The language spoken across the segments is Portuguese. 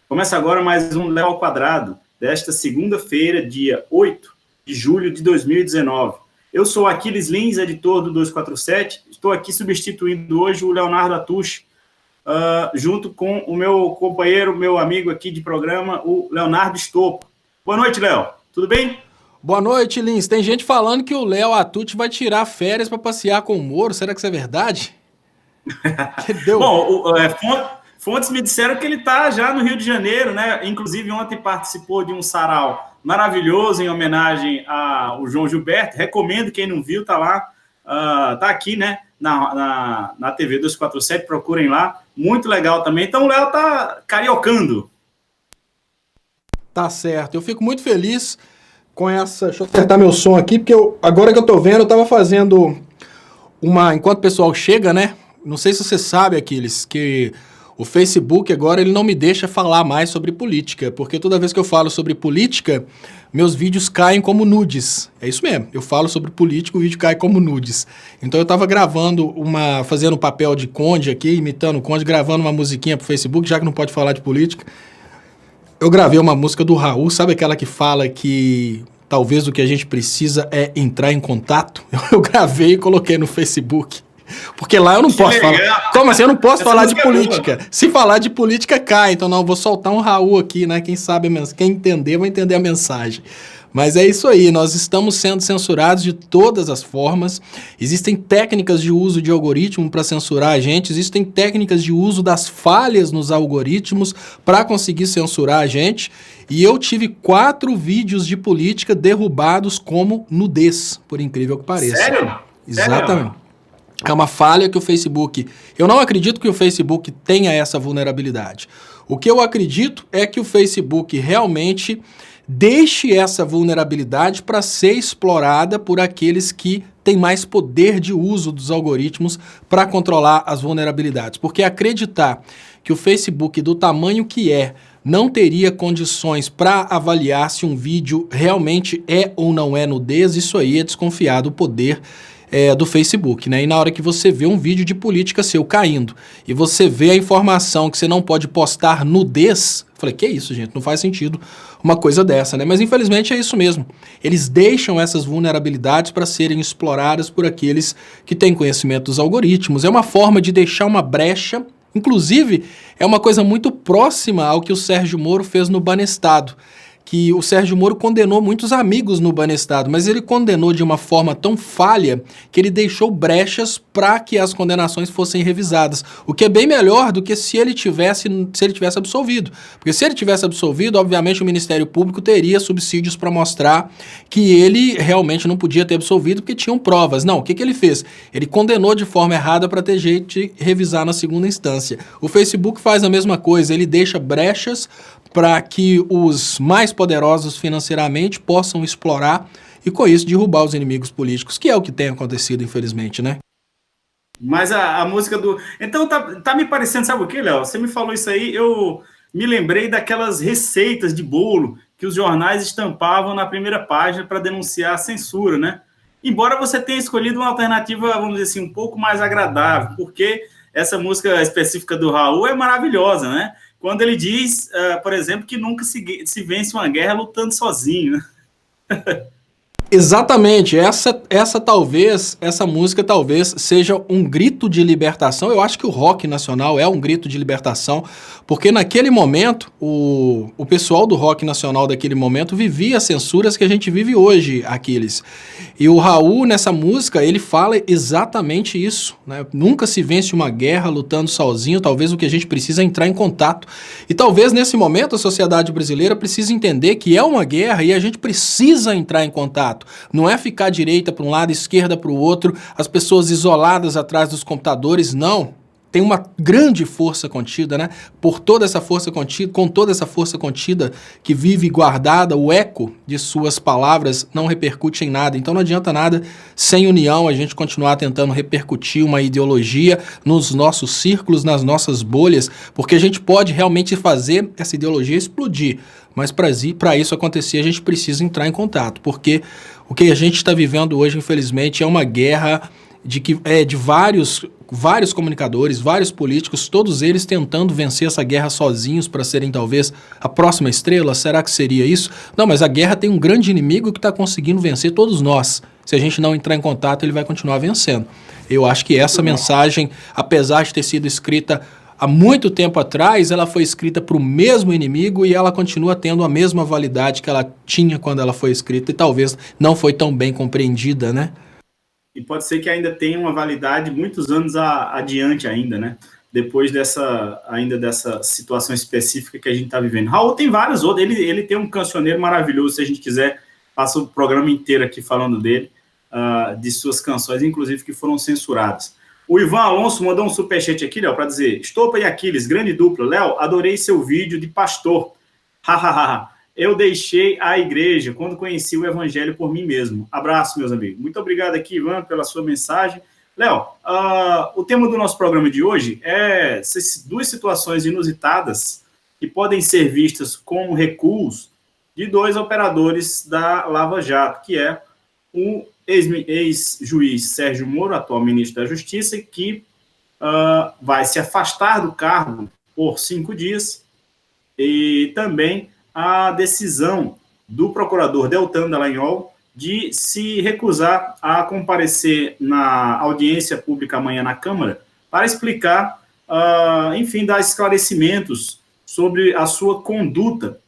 Começa agora mais um Léo ao Quadrado, desta segunda-feira, dia 8 de julho de 2019. Eu sou Aquiles Lins, editor do 247, estou aqui substituindo hoje o Leonardo Atush, junto com o meu companheiro, meu amigo aqui de programa, o Leonardo Stoppa. Boa noite, Léo. Tudo bem? Boa noite, Lins. Tem gente falando que o Léo Atush vai tirar férias para passear com o Moro. Será que isso é verdade? Que deu? Bom, fontes me disseram que ele está já no Rio de Janeiro, né? Inclusive, ontem participou de um sarau maravilhoso em homenagem ao João Gilberto. Recomendo, quem não viu, tá lá. Tá aqui, né? Na TV 247, procurem lá. Muito legal também. Então, o Léo tá cariocando. Tá certo. Eu fico muito feliz com essa... Deixa eu acertar meu som aqui, porque agora que eu tô vendo, eu tava fazendo uma... Enquanto o pessoal chega, né? Não sei se você sabe, Aquiles, que o Facebook agora ele não me deixa falar mais sobre política, porque toda vez que eu falo sobre política, meus vídeos caem como nudes. É isso mesmo, eu falo sobre política, o vídeo cai como nudes. Então eu tava gravando fazendo um papel de Conde aqui, imitando o Conde, gravando uma musiquinha pro Facebook, já que não pode falar de política. Eu gravei uma música do Raul, sabe aquela que fala que talvez o que a gente precisa é entrar em contato? Eu gravei e coloquei no Facebook. Porque lá eu não posso falar. Como assim? Eu não posso falar de política. Se falar de política, cai. Então, não, eu vou soltar um Raul aqui, né? Quem sabe, quem entender, vai entender a mensagem. Mas é isso aí, nós estamos sendo censurados de todas as formas. Existem técnicas de uso de algoritmo para censurar a gente, existem técnicas de uso das falhas nos algoritmos para conseguir censurar a gente. E eu tive 4 vídeos de política derrubados como nudez, por incrível que pareça. Sério? Exatamente. É uma falha que o Facebook... Eu não acredito que o Facebook tenha essa vulnerabilidade. O que eu acredito é que o Facebook realmente deixe essa vulnerabilidade para ser explorada por aqueles que têm mais poder de uso dos algoritmos para controlar as vulnerabilidades. Porque acreditar que o Facebook, do tamanho que não teria condições para avaliar se um vídeo realmente é ou não é nudez, isso aí é desconfiar do poder do Facebook, né? E na hora que você vê um vídeo de política seu caindo e você vê a informação que você não pode postar nudez, eu falei, que isso, gente? Não faz sentido uma coisa dessa, né? Mas infelizmente é isso mesmo. Eles deixam essas vulnerabilidades para serem exploradas por aqueles que têm conhecimento dos algoritmos. É uma forma de deixar uma brecha. Inclusive, é uma coisa muito próxima ao que o Sérgio Moro fez no Banestado, que o Sérgio Moro condenou muitos amigos no Banestado, mas ele condenou de uma forma tão falha que ele deixou brechas para que as condenações fossem revisadas, o que é bem melhor do que se ele tivesse absolvido. Porque se ele tivesse absolvido, obviamente o Ministério Público teria subsídios para mostrar que ele realmente não podia ter absolvido porque tinham provas. Não, o que ele fez? Ele condenou de forma errada para ter jeito de revisar na segunda instância. O Facebook faz a mesma coisa, ele deixa brechas para que os mais poderosos financeiramente possam explorar e com isso derrubar os inimigos políticos, que é o que tem acontecido, infelizmente, né? Mas a música do... Então tá me parecendo, sabe o que, Léo? Você me falou isso aí, eu me lembrei daquelas receitas de bolo que os jornais estampavam na primeira página para denunciar a censura, né? Embora você tenha escolhido uma alternativa, vamos dizer assim, um pouco mais agradável, porque essa música específica do Raul é maravilhosa, né? Quando ele diz, por exemplo, que nunca se vence uma guerra lutando sozinho, né? Exatamente, essa música talvez seja um grito de libertação. Eu acho que o rock nacional é um grito de libertação, porque naquele momento, o pessoal do rock nacional daquele momento vivia as censuras que a gente vive hoje, Aquiles. E o Raul, nessa música, ele fala exatamente isso, né? Nunca se vence uma guerra lutando sozinho, talvez o que a gente precisa é entrar em contato. E talvez nesse momento a sociedade brasileira precise entender que é uma guerra e a gente precisa entrar em contato. Não é ficar direita para um lado, esquerda para o outro, as pessoas isoladas atrás dos computadores, não. Tem uma grande força contida, né? Por toda essa força contida, com toda essa força contida que vive guardada, o eco de suas palavras não repercute em nada. Então não adianta nada, sem união, a gente continuar tentando repercutir uma ideologia nos nossos círculos, nas nossas bolhas, porque a gente pode realmente fazer essa ideologia explodir. Mas para isso acontecer, a gente precisa entrar em contato, porque o que a gente está vivendo hoje, infelizmente, é uma guerra de vários vários comunicadores, vários políticos, todos eles tentando vencer essa guerra sozinhos para serem talvez a próxima estrela? Será que seria isso? Não, mas a guerra tem um grande inimigo que está conseguindo vencer todos nós. Se a gente não entrar em contato, ele vai continuar vencendo. Eu acho que essa mensagem, apesar de ter sido escrita há muito tempo atrás, ela foi escrita para o mesmo inimigo e ela continua tendo a mesma validade que ela tinha quando ela foi escrita e talvez não foi tão bem compreendida, né? E pode ser que ainda tenha uma validade muitos anos adiante ainda, né? Depois dessa situação específica que a gente está vivendo. Raul tem vários outros, ele tem um cancioneiro maravilhoso, se a gente quiser, passa o programa inteiro aqui falando dele, de suas canções, inclusive que foram censuradas. O Ivan Alonso mandou um superchat aqui, Léo, para dizer: Estopa e Aquiles, grande dupla. Léo, adorei seu vídeo de pastor. Hahaha. Eu deixei a igreja quando conheci o evangelho por mim mesmo. Abraço, meus amigos. Muito obrigado aqui, Ivan, pela sua mensagem. Léo, o tema do nosso programa de hoje é duas situações inusitadas que podem ser vistas como recuos de dois operadores da Lava Jato, que é o ex-juiz Sérgio Moro, atual ministro da Justiça, que vai se afastar do cargo por 5 dias, e também a decisão do procurador Deltan Dallagnol de se recusar a comparecer na audiência pública amanhã na Câmara para explicar, enfim, dar esclarecimentos sobre a sua conduta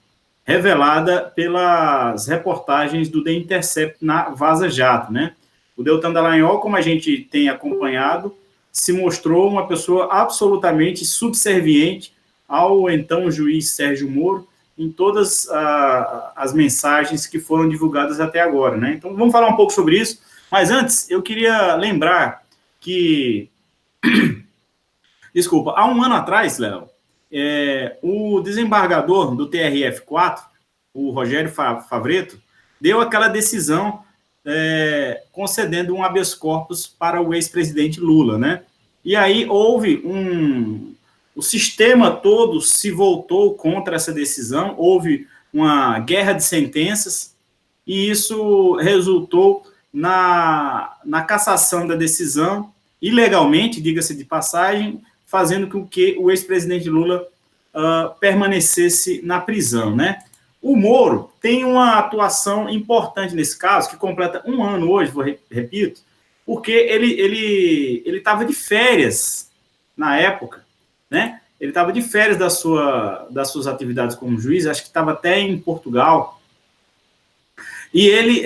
revelada pelas reportagens do The Intercept na Vaza Jato, né? O Deltan Dallagnol, como a gente tem acompanhado, se mostrou uma pessoa absolutamente subserviente ao então juiz Sérgio Moro em todas as mensagens que foram divulgadas até agora, né? Então, vamos falar um pouco sobre isso, mas antes, eu queria lembrar que, desculpa, há um ano atrás, Léo, o desembargador do TRF4, o Rogério Favretto, deu aquela decisão concedendo um habeas corpus para o ex-presidente Lula, né? E aí houve o sistema todo se voltou contra essa decisão, houve uma guerra de sentenças, e isso resultou na cassação da decisão, ilegalmente, diga-se de passagem, fazendo com que o ex-presidente Lula permanecesse na prisão, né? O Moro tem uma atuação importante nesse caso, que completa 1 ano hoje, repito, porque ele estava de férias na época, né? Ele estava de férias das suas atividades como juiz, acho que estava até em Portugal, e ele,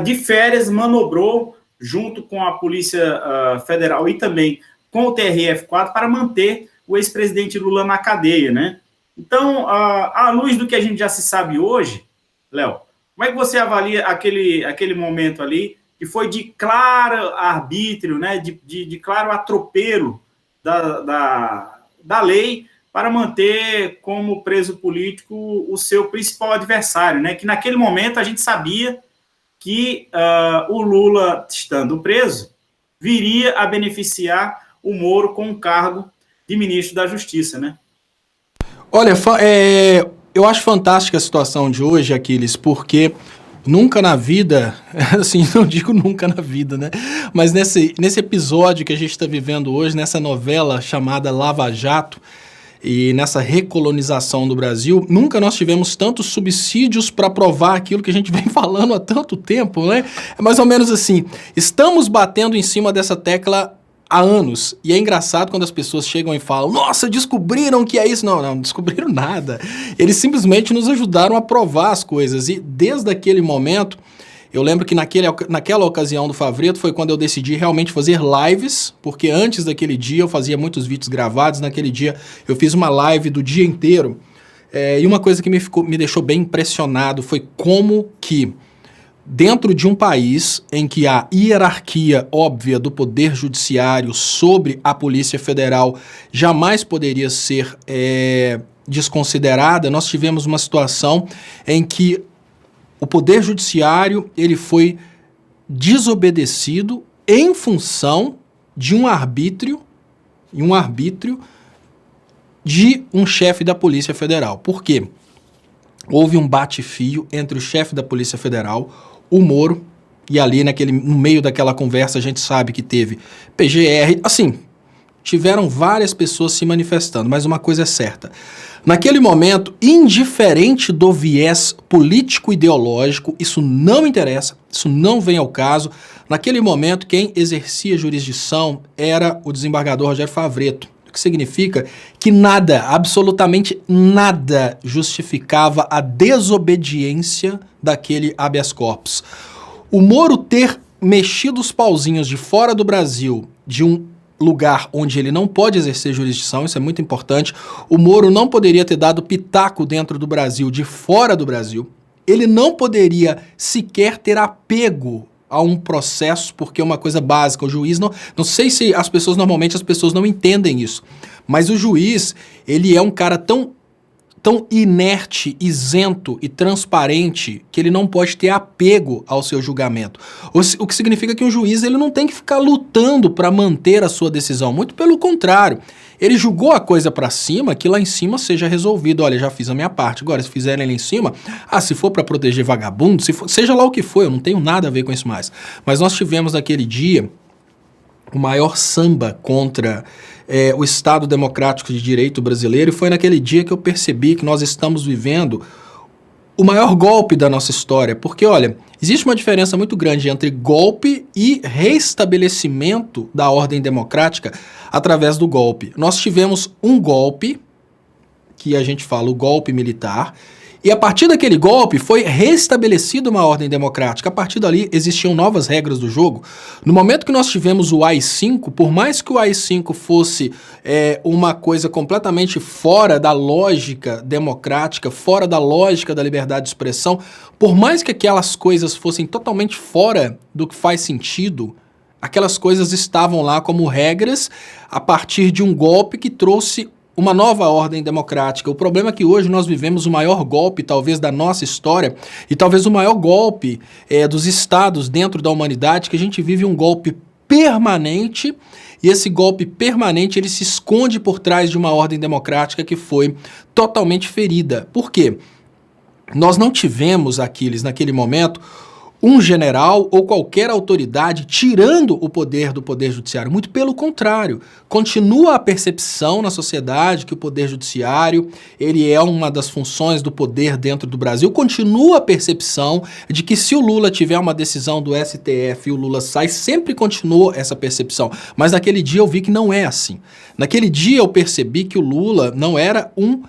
de férias, manobrou junto com a Polícia Federal e também com o TRF4 para manter o ex-presidente Lula na cadeia, né? Então, à luz do que a gente já se sabe hoje, Léo, como é que você avalia aquele momento ali, que foi de claro arbítrio, né, de claro atropelo da lei para manter como preso político o seu principal adversário, né, que naquele momento a gente sabia que o Lula, estando preso, viria a beneficiar o Moro com o cargo de ministro da Justiça, né? Olha, eu acho fantástica a situação de hoje, Aquiles, porque nunca na vida, assim, não digo nunca na vida, né? Mas nesse episódio que a gente está vivendo hoje, nessa novela chamada Lava Jato, e nessa recolonização do Brasil, nunca nós tivemos tantos subsídios para provar aquilo que a gente vem falando há tanto tempo, né? É mais ou menos assim, estamos batendo em cima dessa tecla há anos, e é engraçado quando as pessoas chegam e falam: nossa, descobriram que é isso. Não descobriram nada. Eles simplesmente nos ajudaram a provar as coisas, e desde aquele momento, eu lembro que naquela ocasião do Favretto foi quando eu decidi realmente fazer lives, porque antes daquele dia eu fazia muitos vídeos gravados, naquele dia eu fiz uma live do dia inteiro, e uma coisa que me deixou bem impressionado foi como que, dentro de um país em que a hierarquia óbvia do Poder Judiciário sobre a Polícia Federal jamais poderia ser desconsiderada, nós tivemos uma situação em que o Poder Judiciário ele foi desobedecido em função de um arbítrio de um chefe da Polícia Federal. Por quê? Houve um bate-fio entre o chefe da Polícia Federal, o Moro, e ali no meio daquela conversa a gente sabe que teve PGR, assim, tiveram várias pessoas se manifestando, mas uma coisa é certa. Naquele momento, indiferente do viés político-ideológico, isso não interessa, isso não vem ao caso. Naquele momento, quem exercia jurisdição era o desembargador Rogério Favretto, o que significa que nada, absolutamente nada, justificava a desobediência daquele habeas corpus. O Moro ter mexido os pauzinhos de fora do Brasil, de um lugar onde ele não pode exercer jurisdição, isso é muito importante. O Moro não poderia ter dado pitaco dentro do Brasil, de fora do Brasil. Ele não poderia sequer ter apego a um processo, porque é uma coisa básica. O juiz não sei se normalmente as pessoas não entendem isso, mas o juiz, ele é um cara tão inerte, isento e transparente que ele não pode ter apego ao seu julgamento. O que significa que um juiz ele não tem que ficar lutando para manter a sua decisão. Muito pelo contrário. Ele julgou a coisa para cima, que lá em cima seja resolvido. Olha, já fiz a minha parte. Agora, se fizerem lá em cima, se for para proteger vagabundo, seja lá o que for, eu não tenho nada a ver com isso mais. Mas nós tivemos naquele dia o maior samba contra o Estado Democrático de Direito brasileiro, e foi naquele dia que eu percebi que nós estamos vivendo o maior golpe da nossa história, porque, olha, existe uma diferença muito grande entre golpe e restabelecimento da ordem democrática através do golpe. Nós tivemos um golpe, que a gente fala o golpe militar, e a partir daquele golpe foi restabelecida uma ordem democrática. A partir dali existiam novas regras do jogo. No momento que nós tivemos o AI-5, por mais que o AI-5 fosse uma coisa completamente fora da lógica democrática, fora da lógica da liberdade de expressão, por mais que aquelas coisas fossem totalmente fora do que faz sentido, aquelas coisas estavam lá como regras a partir de um golpe que trouxe uma nova ordem democrática. O problema é que hoje nós vivemos o maior golpe, talvez, da nossa história, e talvez o maior golpe dos estados dentro da humanidade, que a gente vive um golpe permanente, e esse golpe permanente ele se esconde por trás de uma ordem democrática que foi totalmente ferida. Por quê? Nós não tivemos, Aquiles, naquele momento, um general ou qualquer autoridade tirando o poder do poder judiciário. Muito pelo contrário, continua a percepção na sociedade que o poder judiciário ele é uma das funções do poder dentro do Brasil. Continua a percepção de que se o Lula tiver uma decisão do STF e o Lula sai, sempre continuou essa percepção. Mas naquele dia eu vi que não é assim. Naquele dia eu percebi que o Lula não era um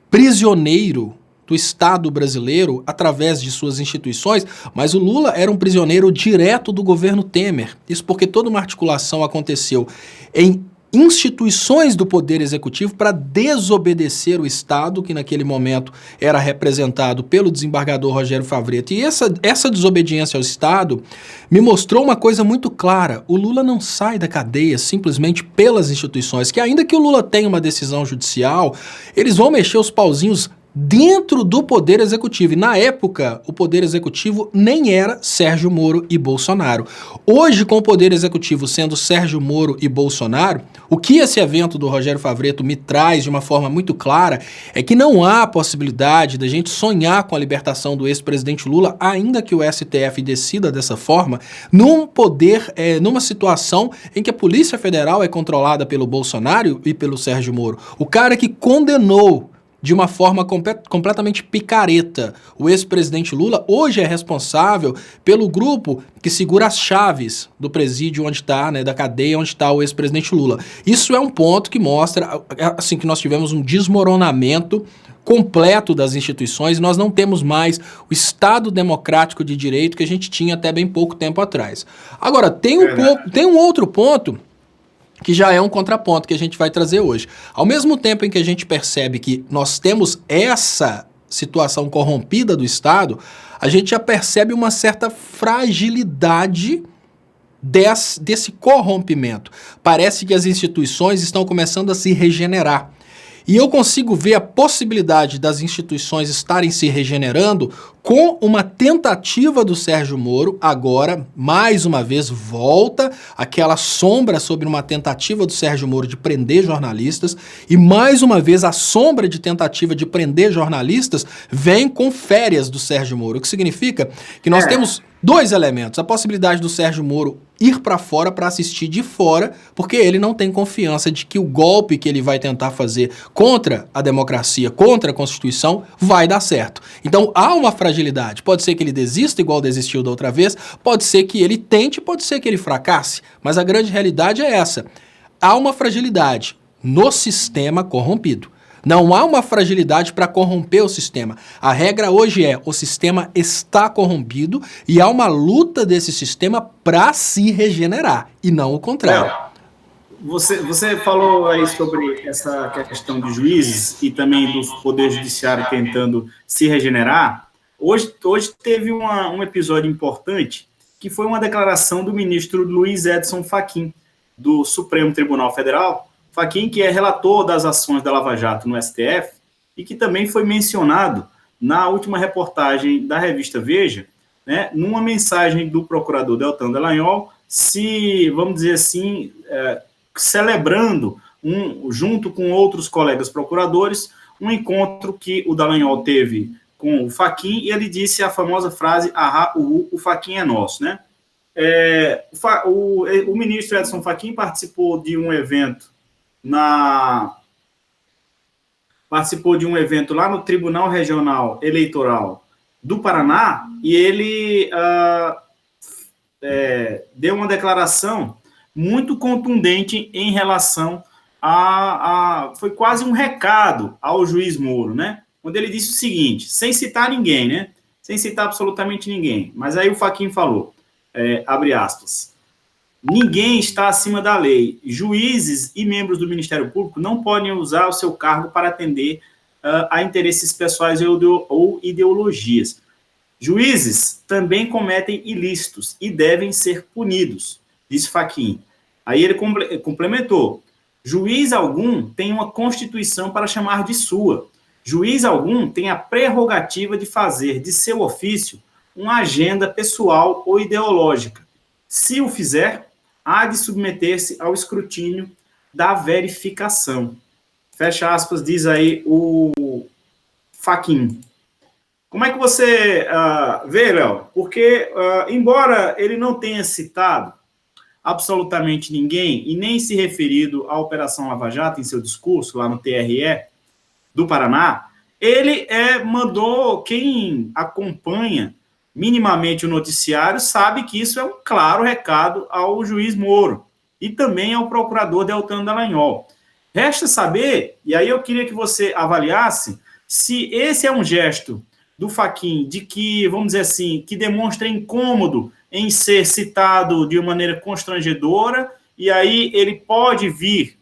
prisioneiro do Estado brasileiro através de suas instituições, mas o Lula era um prisioneiro direto do governo Temer. Isso porque toda uma articulação aconteceu em instituições do Poder Executivo para desobedecer o Estado, que naquele momento era representado pelo desembargador Rogério Favretto. E essa desobediência ao Estado me mostrou uma coisa muito clara. O Lula não sai da cadeia simplesmente pelas instituições, que ainda que o Lula tenha uma decisão judicial, eles vão mexer os pauzinhos dentro do Poder Executivo. E na época, o Poder Executivo nem era Sérgio Moro e Bolsonaro. Hoje, com o Poder Executivo sendo Sérgio Moro e Bolsonaro, o que esse evento do Rogério Favretto me traz de uma forma muito clara é que não há possibilidade da gente sonhar com a libertação do ex-presidente Lula, ainda que o STF decida dessa forma, numa situação em que a Polícia Federal é controlada pelo Bolsonaro e pelo Sérgio Moro. O cara que condenou de uma forma completamente picareta o ex-presidente Lula, hoje é responsável pelo grupo que segura as chaves do presídio onde está, da cadeia onde está o ex-presidente Lula. Isso é um ponto que mostra assim, que nós tivemos um desmoronamento completo das instituições, nós não temos mais o Estado democrático de direito que a gente tinha até bem pouco tempo atrás. Agora, tem um outro ponto que já é um contraponto que a gente vai trazer hoje. Ao mesmo tempo em que a gente percebe que nós temos essa situação corrompida do Estado, a gente já percebe uma certa fragilidade desse corrompimento. Parece que as instituições estão começando a se regenerar. E eu consigo ver a possibilidade das instituições estarem se regenerando com uma tentativa do Sérgio Moro, agora, mais uma vez, volta aquela sombra sobre uma tentativa do Sérgio Moro de prender jornalistas, e mais uma vez a sombra de tentativa de prender jornalistas vem com férias do Sérgio Moro, o que significa que nós temos dois elementos: a possibilidade do Sérgio Moro ir para fora para assistir de fora, porque ele não tem confiança de que o golpe que ele vai tentar fazer contra a democracia, contra a Constituição, vai dar certo. Então há uma fragilidade. Pode ser que ele desista igual desistiu da outra vez, pode ser que ele tente, pode ser que ele fracasse, mas a grande realidade é essa. Há uma fragilidade no sistema corrompido. Não há uma fragilidade para corromper o sistema. A regra hoje é: o sistema está corrompido e há uma luta desse sistema para se regenerar, e não o contrário. Você falou aí sobre essa questão de juízes e também do Poder Judiciário tentando se regenerar. Hoje teve um episódio importante, que foi uma declaração do ministro Luiz Edson Fachin, do Supremo Tribunal Federal, Fachin, que é relator das ações da Lava Jato no STF e que também foi mencionado na última reportagem da revista Veja, né, numa mensagem do procurador Deltan Dallagnol, vamos dizer assim, celebrando, junto com outros colegas procuradores, um encontro que o Dallagnol teve com o Fachin, e ele disse a famosa frase: o Fachin é nosso, né? O ministro Edson Fachin participou de um evento lá no Tribunal Regional Eleitoral do Paraná, e ele deu uma declaração muito contundente em relação foi quase um recado ao juiz Moro, né? Onde ele disse o seguinte, sem citar ninguém, né? Sem citar absolutamente ninguém. Mas aí o Fachin falou, abre aspas: ninguém está acima da lei. Juízes e membros do Ministério Público não podem usar o seu cargo para atender a interesses pessoais ou ideologias. Juízes também cometem ilícitos e devem ser punidos, disse Fachin. Aí ele complementou: juiz algum tem uma Constituição para chamar de sua. Juiz algum tem a prerrogativa de fazer de seu ofício uma agenda pessoal ou ideológica. Se o fizer, há de submeter-se ao escrutínio da verificação. Fecha aspas, diz aí o Fachin. Como é que você vê, Léo? Porque, embora ele não tenha citado absolutamente ninguém e nem se referido à Operação Lava Jato em seu discurso lá no TRE do Paraná, ele mandou, quem acompanha minimamente o noticiário sabe que isso é um claro recado ao juiz Moro e também ao procurador Deltan Dallagnol. Resta saber, e aí eu queria que você avaliasse, se esse é um gesto do Fachin de que, vamos dizer assim, que demonstra incômodo em ser citado de uma maneira constrangedora, e aí ele pode vir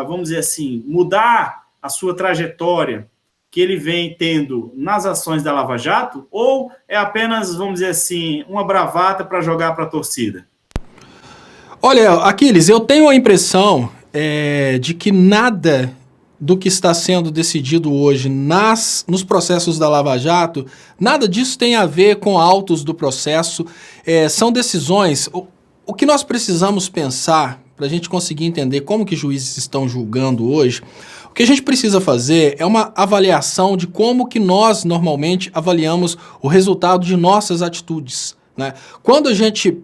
vamos dizer assim, mudar a sua trajetória que ele vem tendo nas ações da Lava Jato, ou é apenas, vamos dizer assim, uma bravata para jogar para a torcida? Olha, Aquiles, eu tenho a impressão de que nada do que está sendo decidido hoje nos processos da Lava Jato, nada disso tem a ver com autos do processo, são decisões. O que nós precisamos pensar, para a gente conseguir entender como que juízes estão julgando hoje, o que a gente precisa fazer é uma avaliação de como que nós normalmente avaliamos o resultado de nossas atitudes, né? Quando a gente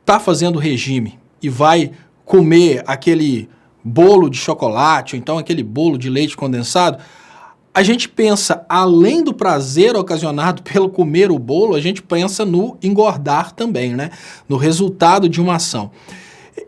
está fazendo regime e vai comer aquele bolo de chocolate, ou então aquele bolo de leite condensado, a gente pensa, além do prazer ocasionado pelo comer o bolo, a gente pensa no engordar também, né? No resultado de uma ação.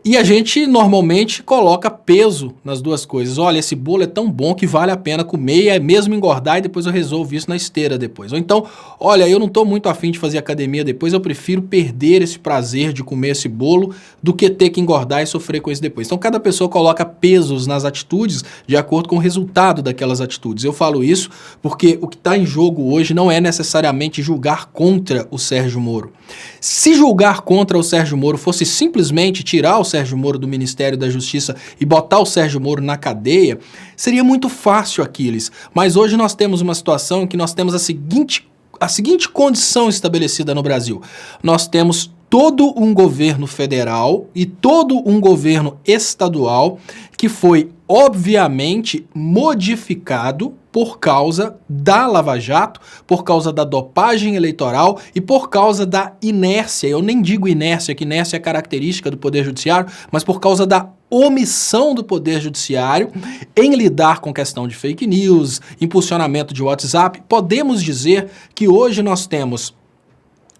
E a gente normalmente coloca peso nas duas coisas. Olha, esse bolo é tão bom que vale a pena comer, é mesmo engordar, e depois eu resolvo isso na esteira depois. Ou então, olha, eu não estou muito afim de fazer academia depois, eu prefiro perder esse prazer de comer esse bolo do que ter que engordar e sofrer com isso depois. Então, cada pessoa coloca pesos nas atitudes de acordo com o resultado daquelas atitudes. Eu falo isso porque o que está em jogo hoje não é necessariamente julgar contra o Sérgio Moro. Se julgar contra o Sérgio Moro fosse simplesmente tirar o Sérgio Moro do Ministério da Justiça e botar o Sérgio Moro na cadeia, seria muito fácil, Aquiles. Mas hoje nós temos uma situação em que nós temos a seguinte condição estabelecida no Brasil. Nós temos todo um governo federal e todo um governo estadual que foi, obviamente, modificado por causa da Lava Jato, por causa da dopagem eleitoral e por causa da inércia. Eu nem digo inércia, que inércia é característica do Poder Judiciário, mas por causa da omissão do Poder Judiciário em lidar com questão de fake news, impulsionamento de WhatsApp. Podemos dizer que hoje nós temos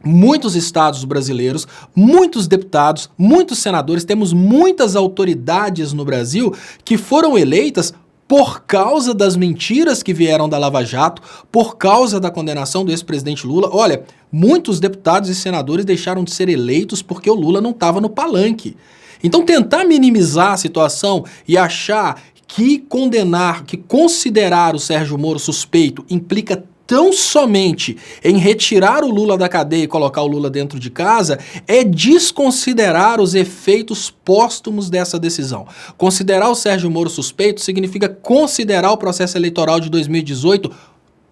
muitos estados brasileiros, muitos deputados, muitos senadores, temos muitas autoridades no Brasil que foram eleitas por causa das mentiras que vieram da Lava Jato, por causa da condenação do ex-presidente Lula. Olha, muitos deputados e senadores deixaram de ser eleitos porque o Lula não estava no palanque. Então tentar minimizar a situação e achar que considerar o Sérgio Moro suspeito implica tão somente em retirar o Lula da cadeia e colocar o Lula dentro de casa é desconsiderar os efeitos póstumos dessa decisão. Considerar o Sérgio Moro suspeito significa considerar o processo eleitoral de 2018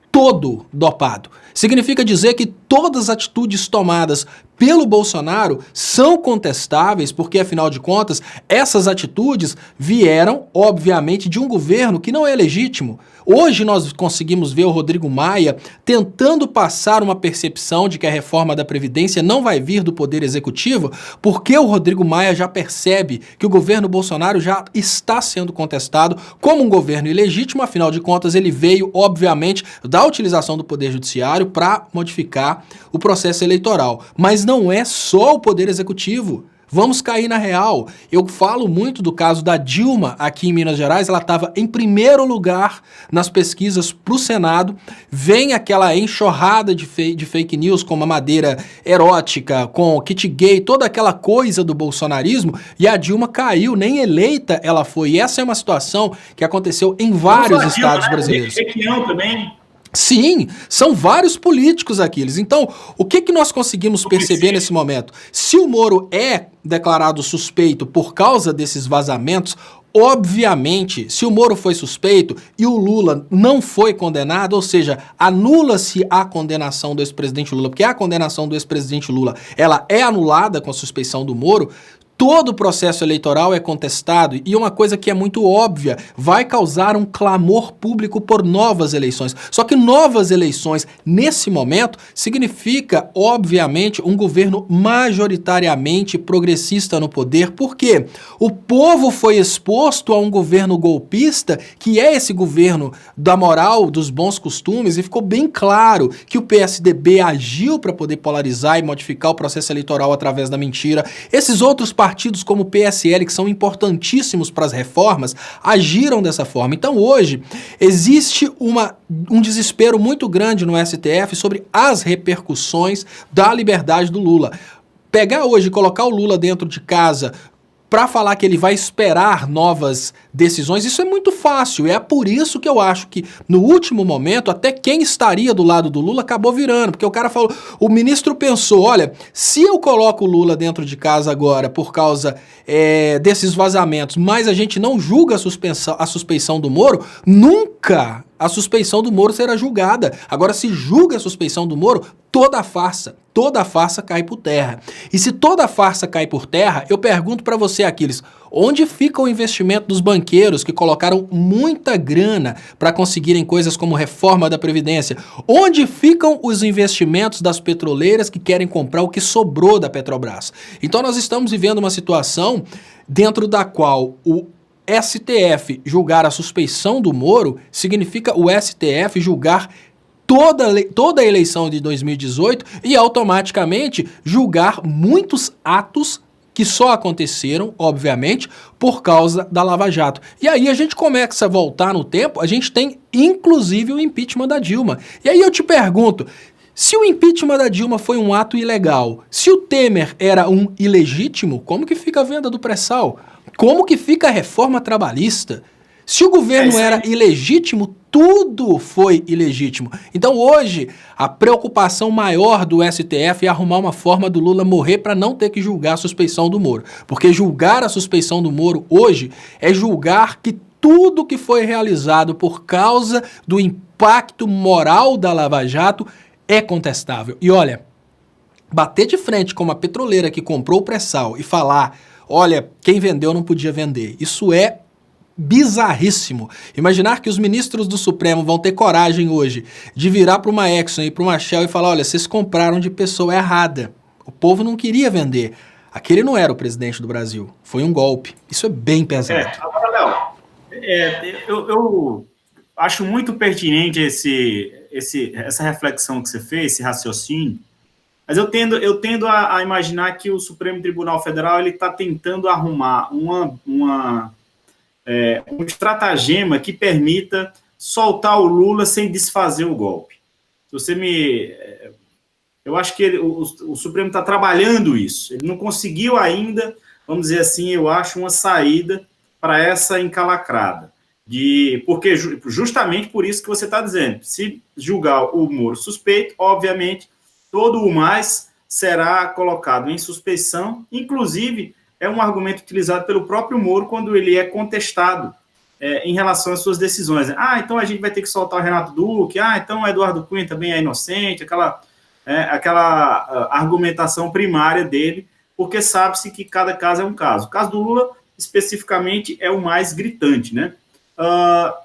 todo dopado. Significa dizer que todas as atitudes tomadas pelo Bolsonaro são contestáveis, porque, afinal de contas, essas atitudes vieram, obviamente, de um governo que não é legítimo. Hoje nós conseguimos ver o Rodrigo Maia tentando passar uma percepção de que a reforma da Previdência não vai vir do Poder Executivo, porque o Rodrigo Maia já percebe que o governo Bolsonaro já está sendo contestado como um governo ilegítimo. Afinal de contas, ele veio, obviamente, da utilização do Poder Judiciário para modificar o processo eleitoral. Mas não é só o Poder Executivo. Vamos cair na real. Eu falo muito do caso da Dilma aqui em Minas Gerais. Ela estava em primeiro lugar nas pesquisas para o Senado. Vem aquela enxurrada de fake news com mamadeira erótica, com kit gay, toda aquela coisa do bolsonarismo. E a Dilma caiu, nem eleita ela foi. E essa é uma situação que aconteceu em vários estados brasileiros. Requião também. Sim, são vários políticos, Aquiles. Então, o que nós conseguimos perceber nesse momento? Se o Moro é declarado suspeito por causa desses vazamentos, obviamente, se o Moro foi suspeito e o Lula não foi condenado, ou seja, anula-se a condenação do ex-presidente Lula, porque a condenação do ex-presidente Lula, ela é anulada com a suspeição do Moro, todo o processo eleitoral é contestado e uma coisa que é muito óbvia, vai causar um clamor público por novas eleições. Só que novas eleições, nesse momento, significa, obviamente, um governo majoritariamente progressista no poder. Por quê? O povo foi exposto a um governo golpista, que é esse governo da moral, dos bons costumes, e ficou bem claro que o PSDB agiu para poder polarizar e modificar o processo eleitoral através da mentira. Esses outros partidos, como o PSL, que são importantíssimos para as reformas, agiram dessa forma. Então, hoje, existe um desespero muito grande no STF sobre as repercussões da liberdade do Lula. Pegar hoje e colocar o Lula dentro de casa para falar que ele vai esperar novas decisões, isso é muito fácil. É por isso que eu acho que, no último momento, até quem estaria do lado do Lula acabou virando. Porque o cara falou, o ministro pensou, olha, se eu coloco o Lula dentro de casa agora por causa desses vazamentos, mas a gente não julga a suspeição do Moro, nunca a suspeição do Moro será julgada. Agora, se julga a suspeição do Moro, toda a farsa cai por terra. E se toda a farsa cai por terra, eu pergunto para você, Aquiles, onde fica o investimento dos banqueiros que colocaram muita grana para conseguirem coisas como reforma da Previdência? Onde ficam os investimentos das petroleiras que querem comprar o que sobrou da Petrobras? Então nós estamos vivendo uma situação dentro da qual o STF julgar a suspeição do Moro significa o STF julgar toda a eleição de 2018 e automaticamente julgar muitos atos que só aconteceram, obviamente, por causa da Lava Jato. E aí a gente começa a voltar no tempo, a gente tem inclusive o impeachment da Dilma. E aí eu te pergunto, se o impeachment da Dilma foi um ato ilegal, se o Temer era um ilegítimo, como que fica a venda do pré-sal? Como que fica a reforma trabalhista? Se o governo era ilegítimo, tudo foi ilegítimo. Então hoje, a preocupação maior do STF é arrumar uma forma do Lula morrer para não ter que julgar a suspeição do Moro. Porque julgar a suspeição do Moro hoje é julgar que tudo que foi realizado por causa do impacto moral da Lava Jato é contestável. E olha, bater de frente com uma petroleira que comprou o pré-sal e falar, olha, quem vendeu não podia vender, isso é bizarríssimo. Imaginar que os ministros do Supremo vão ter coragem hoje de virar para uma Exxon e para uma Shell e falar, olha, vocês compraram de pessoa errada. O povo não queria vender. Aquele não era o presidente do Brasil. Foi um golpe. Isso é bem pesado. Agora, Léo, eu acho muito pertinente essa reflexão que você fez, esse raciocínio, mas eu tendo a imaginar que o Supremo Tribunal Federal ele está tentando arrumar um estratagema que permita soltar o Lula sem desfazer o golpe. Eu acho que o Supremo está trabalhando isso. Ele não conseguiu ainda, vamos dizer assim, eu acho, uma saída para essa encalacrada. Porque justamente por isso que você está dizendo, se julgar o Moro suspeito, obviamente, todo o mais será colocado em suspeição, inclusive é um argumento utilizado pelo próprio Moro quando ele é contestado em relação às suas decisões. Então a gente vai ter que soltar o Renato Duque, então o Eduardo Cunha também é inocente, aquela argumentação primária dele, porque sabe-se que cada caso é um caso. O caso do Lula, especificamente, é o mais gritante, né?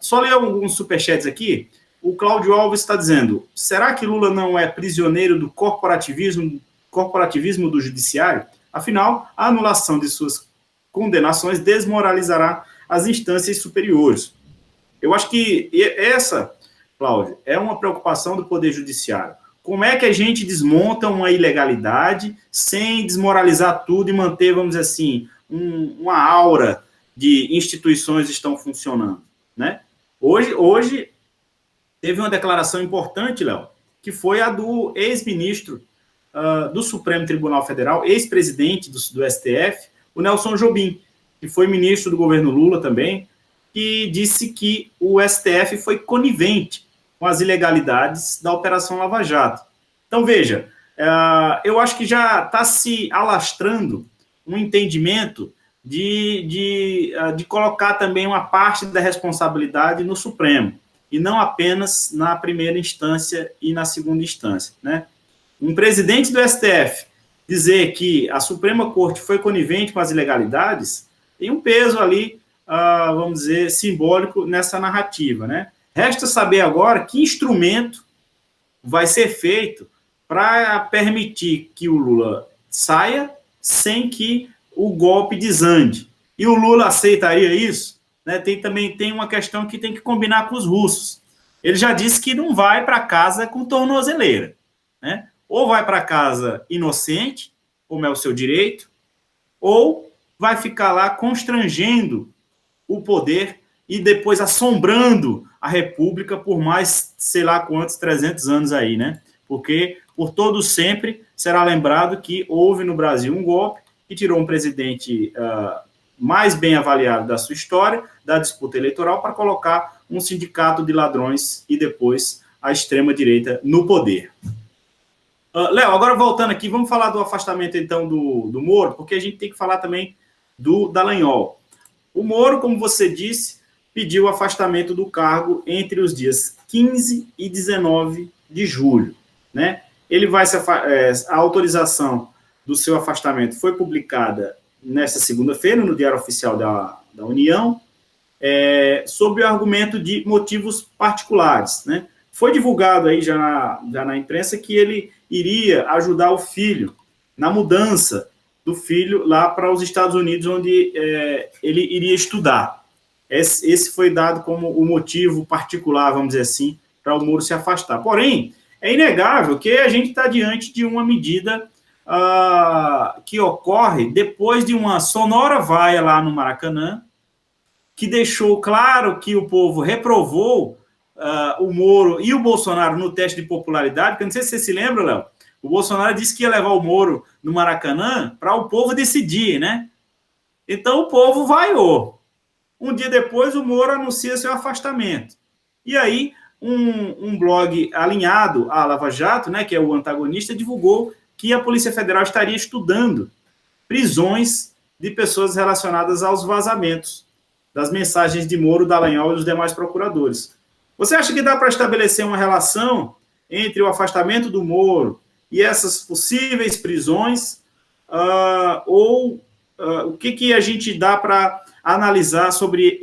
Só ler alguns superchats aqui. O Cláudio Alves está dizendo, será que Lula não é prisioneiro do corporativismo do judiciário? Afinal, a anulação de suas condenações desmoralizará as instâncias superiores. Eu acho que essa, Cláudio, é uma preocupação do Poder Judiciário. Como é que a gente desmonta uma ilegalidade sem desmoralizar tudo e manter, vamos dizer assim, uma aura de instituições estão funcionando, né? Hoje teve uma declaração importante, Léo, que foi a do ex-ministro do Supremo Tribunal Federal, ex-presidente do STF, o Nelson Jobim, que foi ministro do governo Lula também, que disse que o STF foi conivente com as ilegalidades da Operação Lava Jato. Então, veja, eu acho que já está se alastrando um entendimento de colocar também uma parte da responsabilidade no Supremo, e não apenas na primeira instância e na segunda instância, né? Um presidente do STF dizer que a Suprema Corte foi conivente com as ilegalidades tem um peso ali, vamos dizer, simbólico nessa narrativa, né? Resta saber agora que instrumento vai ser feito para permitir que o Lula saia sem que o golpe desande. E o Lula aceitaria isso? Né? Também tem uma questão que tem que combinar com os russos. Ele já disse que não vai para casa com tornozeleira, né? Ou vai para casa inocente, como é o seu direito, ou vai ficar lá constrangendo o poder e depois assombrando a República por mais, sei lá quantos, 300 anos aí, né? Porque, por todo sempre, será lembrado que houve no Brasil um golpe que tirou um presidente mais bem avaliado da sua história, da disputa eleitoral, para colocar um sindicato de ladrões e depois a extrema-direita no poder. Léo, agora voltando aqui, vamos falar do afastamento, então, do Moro, porque a gente tem que falar também do Dallagnol. O Moro, como você disse, pediu o afastamento do cargo entre os dias 15 e 19 de julho, né? Ele vai a autorização do seu afastamento foi publicada nesta segunda-feira, no Diário Oficial da União, sob o argumento de motivos particulares, né? Foi divulgado aí já na imprensa que ele iria ajudar o filho na mudança do filho lá para os Estados Unidos, onde ele iria estudar. Esse foi dado como o motivo particular, vamos dizer assim, para o Moro se afastar. Porém, é inegável que a gente está diante de uma medida que ocorre depois de uma sonora vaia lá no Maracanã, que deixou claro que o povo reprovou o Moro e o Bolsonaro no teste de popularidade, porque eu não sei se você se lembra, Léo, o Bolsonaro disse que ia levar o Moro no Maracanã para o povo decidir, né? Então o povo vaiou. Um dia depois o Moro anuncia seu afastamento. E aí um blog alinhado à Lava Jato, né, que é o antagonista, divulgou que a Polícia Federal estaria estudando prisões de pessoas relacionadas aos vazamentos das mensagens de Moro, Dallagnol e dos demais procuradores. Você acha que dá para estabelecer uma relação entre o afastamento do Moro e essas possíveis prisões, o que a gente dá para analisar sobre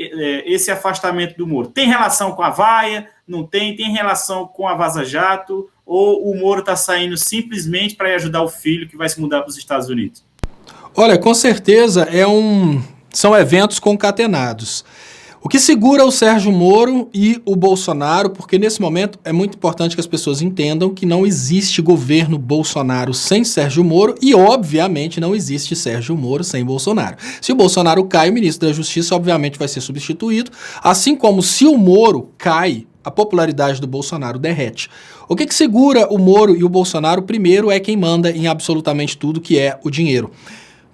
esse afastamento do Moro? Tem relação com a vaia? Não tem? Tem relação com a Vaza Jato? Ou o Moro está saindo simplesmente para ajudar o filho que vai se mudar para os Estados Unidos? Olha, com certeza são eventos concatenados. O que segura o Sérgio Moro e o Bolsonaro, porque nesse momento é muito importante que as pessoas entendam que não existe governo Bolsonaro sem Sérgio Moro e, obviamente, não existe Sérgio Moro sem Bolsonaro. Se o Bolsonaro cai, o ministro da Justiça, obviamente, vai ser substituído, assim como se o Moro cai, a popularidade do Bolsonaro derrete. O que segura o Moro e o Bolsonaro, primeiro, é quem manda em absolutamente tudo, que é o dinheiro.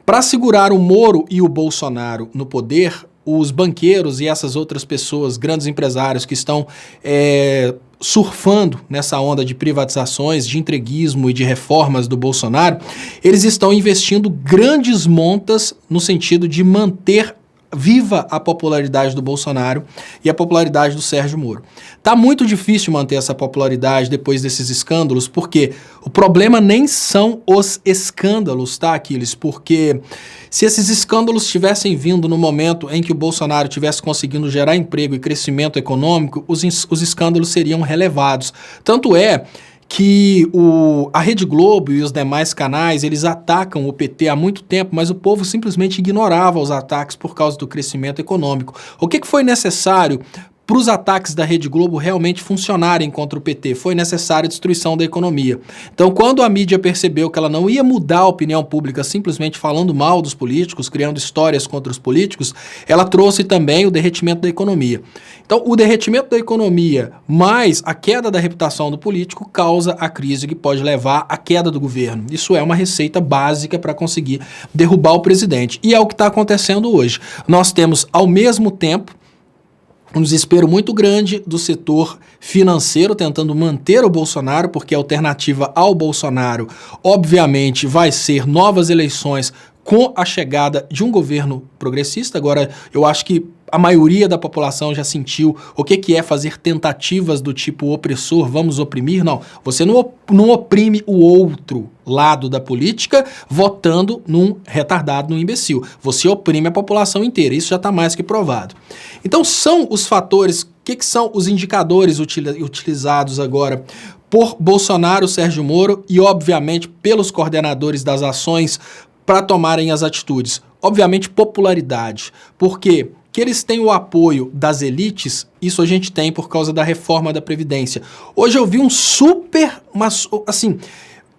Para segurar o Moro e o Bolsonaro no poder, os banqueiros e essas outras pessoas, grandes empresários que estão surfando nessa onda de privatizações, de entreguismo e de reformas do Bolsonaro, eles estão investindo grandes montas no sentido de manter viva a popularidade do Bolsonaro e a popularidade do Sérgio Moro. Tá muito difícil manter essa popularidade depois desses escândalos, porque o problema nem são os escândalos, tá, Aquiles? Porque se esses escândalos tivessem vindo no momento em que o Bolsonaro tivesse conseguindo gerar emprego e crescimento econômico, os escândalos seriam relevados. Tanto é que a Rede Globo e os demais canais, eles atacam o PT há muito tempo, mas o povo simplesmente ignorava os ataques por causa do crescimento econômico. O que foi necessário para os ataques da Rede Globo realmente funcionarem contra o PT? Foi necessária a destruição da economia. Então, quando a mídia percebeu que ela não ia mudar a opinião pública simplesmente falando mal dos políticos, criando histórias contra os políticos, ela trouxe também o derretimento da economia. Então, o derretimento da economia mais a queda da reputação do político causa a crise que pode levar à queda do governo. Isso é uma receita básica para conseguir derrubar o presidente. E é o que está acontecendo hoje. Nós temos, ao mesmo tempo, um desespero muito grande do setor financeiro tentando manter o Bolsonaro, porque a alternativa ao Bolsonaro, obviamente, vai ser novas eleições com a chegada de um governo progressista. Agora, eu acho que a maioria da população já sentiu o que é fazer tentativas do tipo opressor, vamos oprimir. Não, você não oprime o outro lado da política votando num retardado, num imbecil. Você oprime a população inteira, isso já está mais que provado. Então são os fatores, o que são os indicadores utilizados agora por Bolsonaro, Sérgio Moro e, obviamente, pelos coordenadores das ações para tomarem as atitudes? Obviamente, popularidade. Por quê? Que eles têm o apoio das elites, isso a gente tem por causa da reforma da Previdência. Hoje eu vi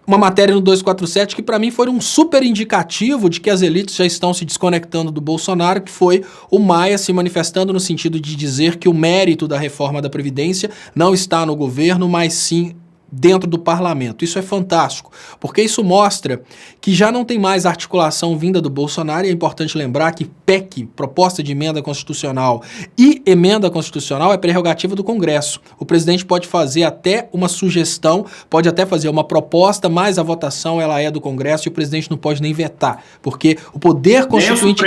uma matéria no 247 que para mim foi um super indicativo de que as elites já estão se desconectando do Bolsonaro, que foi o Maia se manifestando no sentido de dizer que o mérito da reforma da Previdência não está no governo, mas sim dentro do parlamento. Isso é fantástico, porque isso mostra que já não tem mais articulação vinda do Bolsonaro, e é importante lembrar que PEC, proposta de emenda constitucional, e emenda constitucional é prerrogativa do Congresso. O presidente pode fazer até uma sugestão, pode até fazer uma proposta, mas a votação ela é do Congresso e o presidente não pode nem vetar, porque o poder constituinte...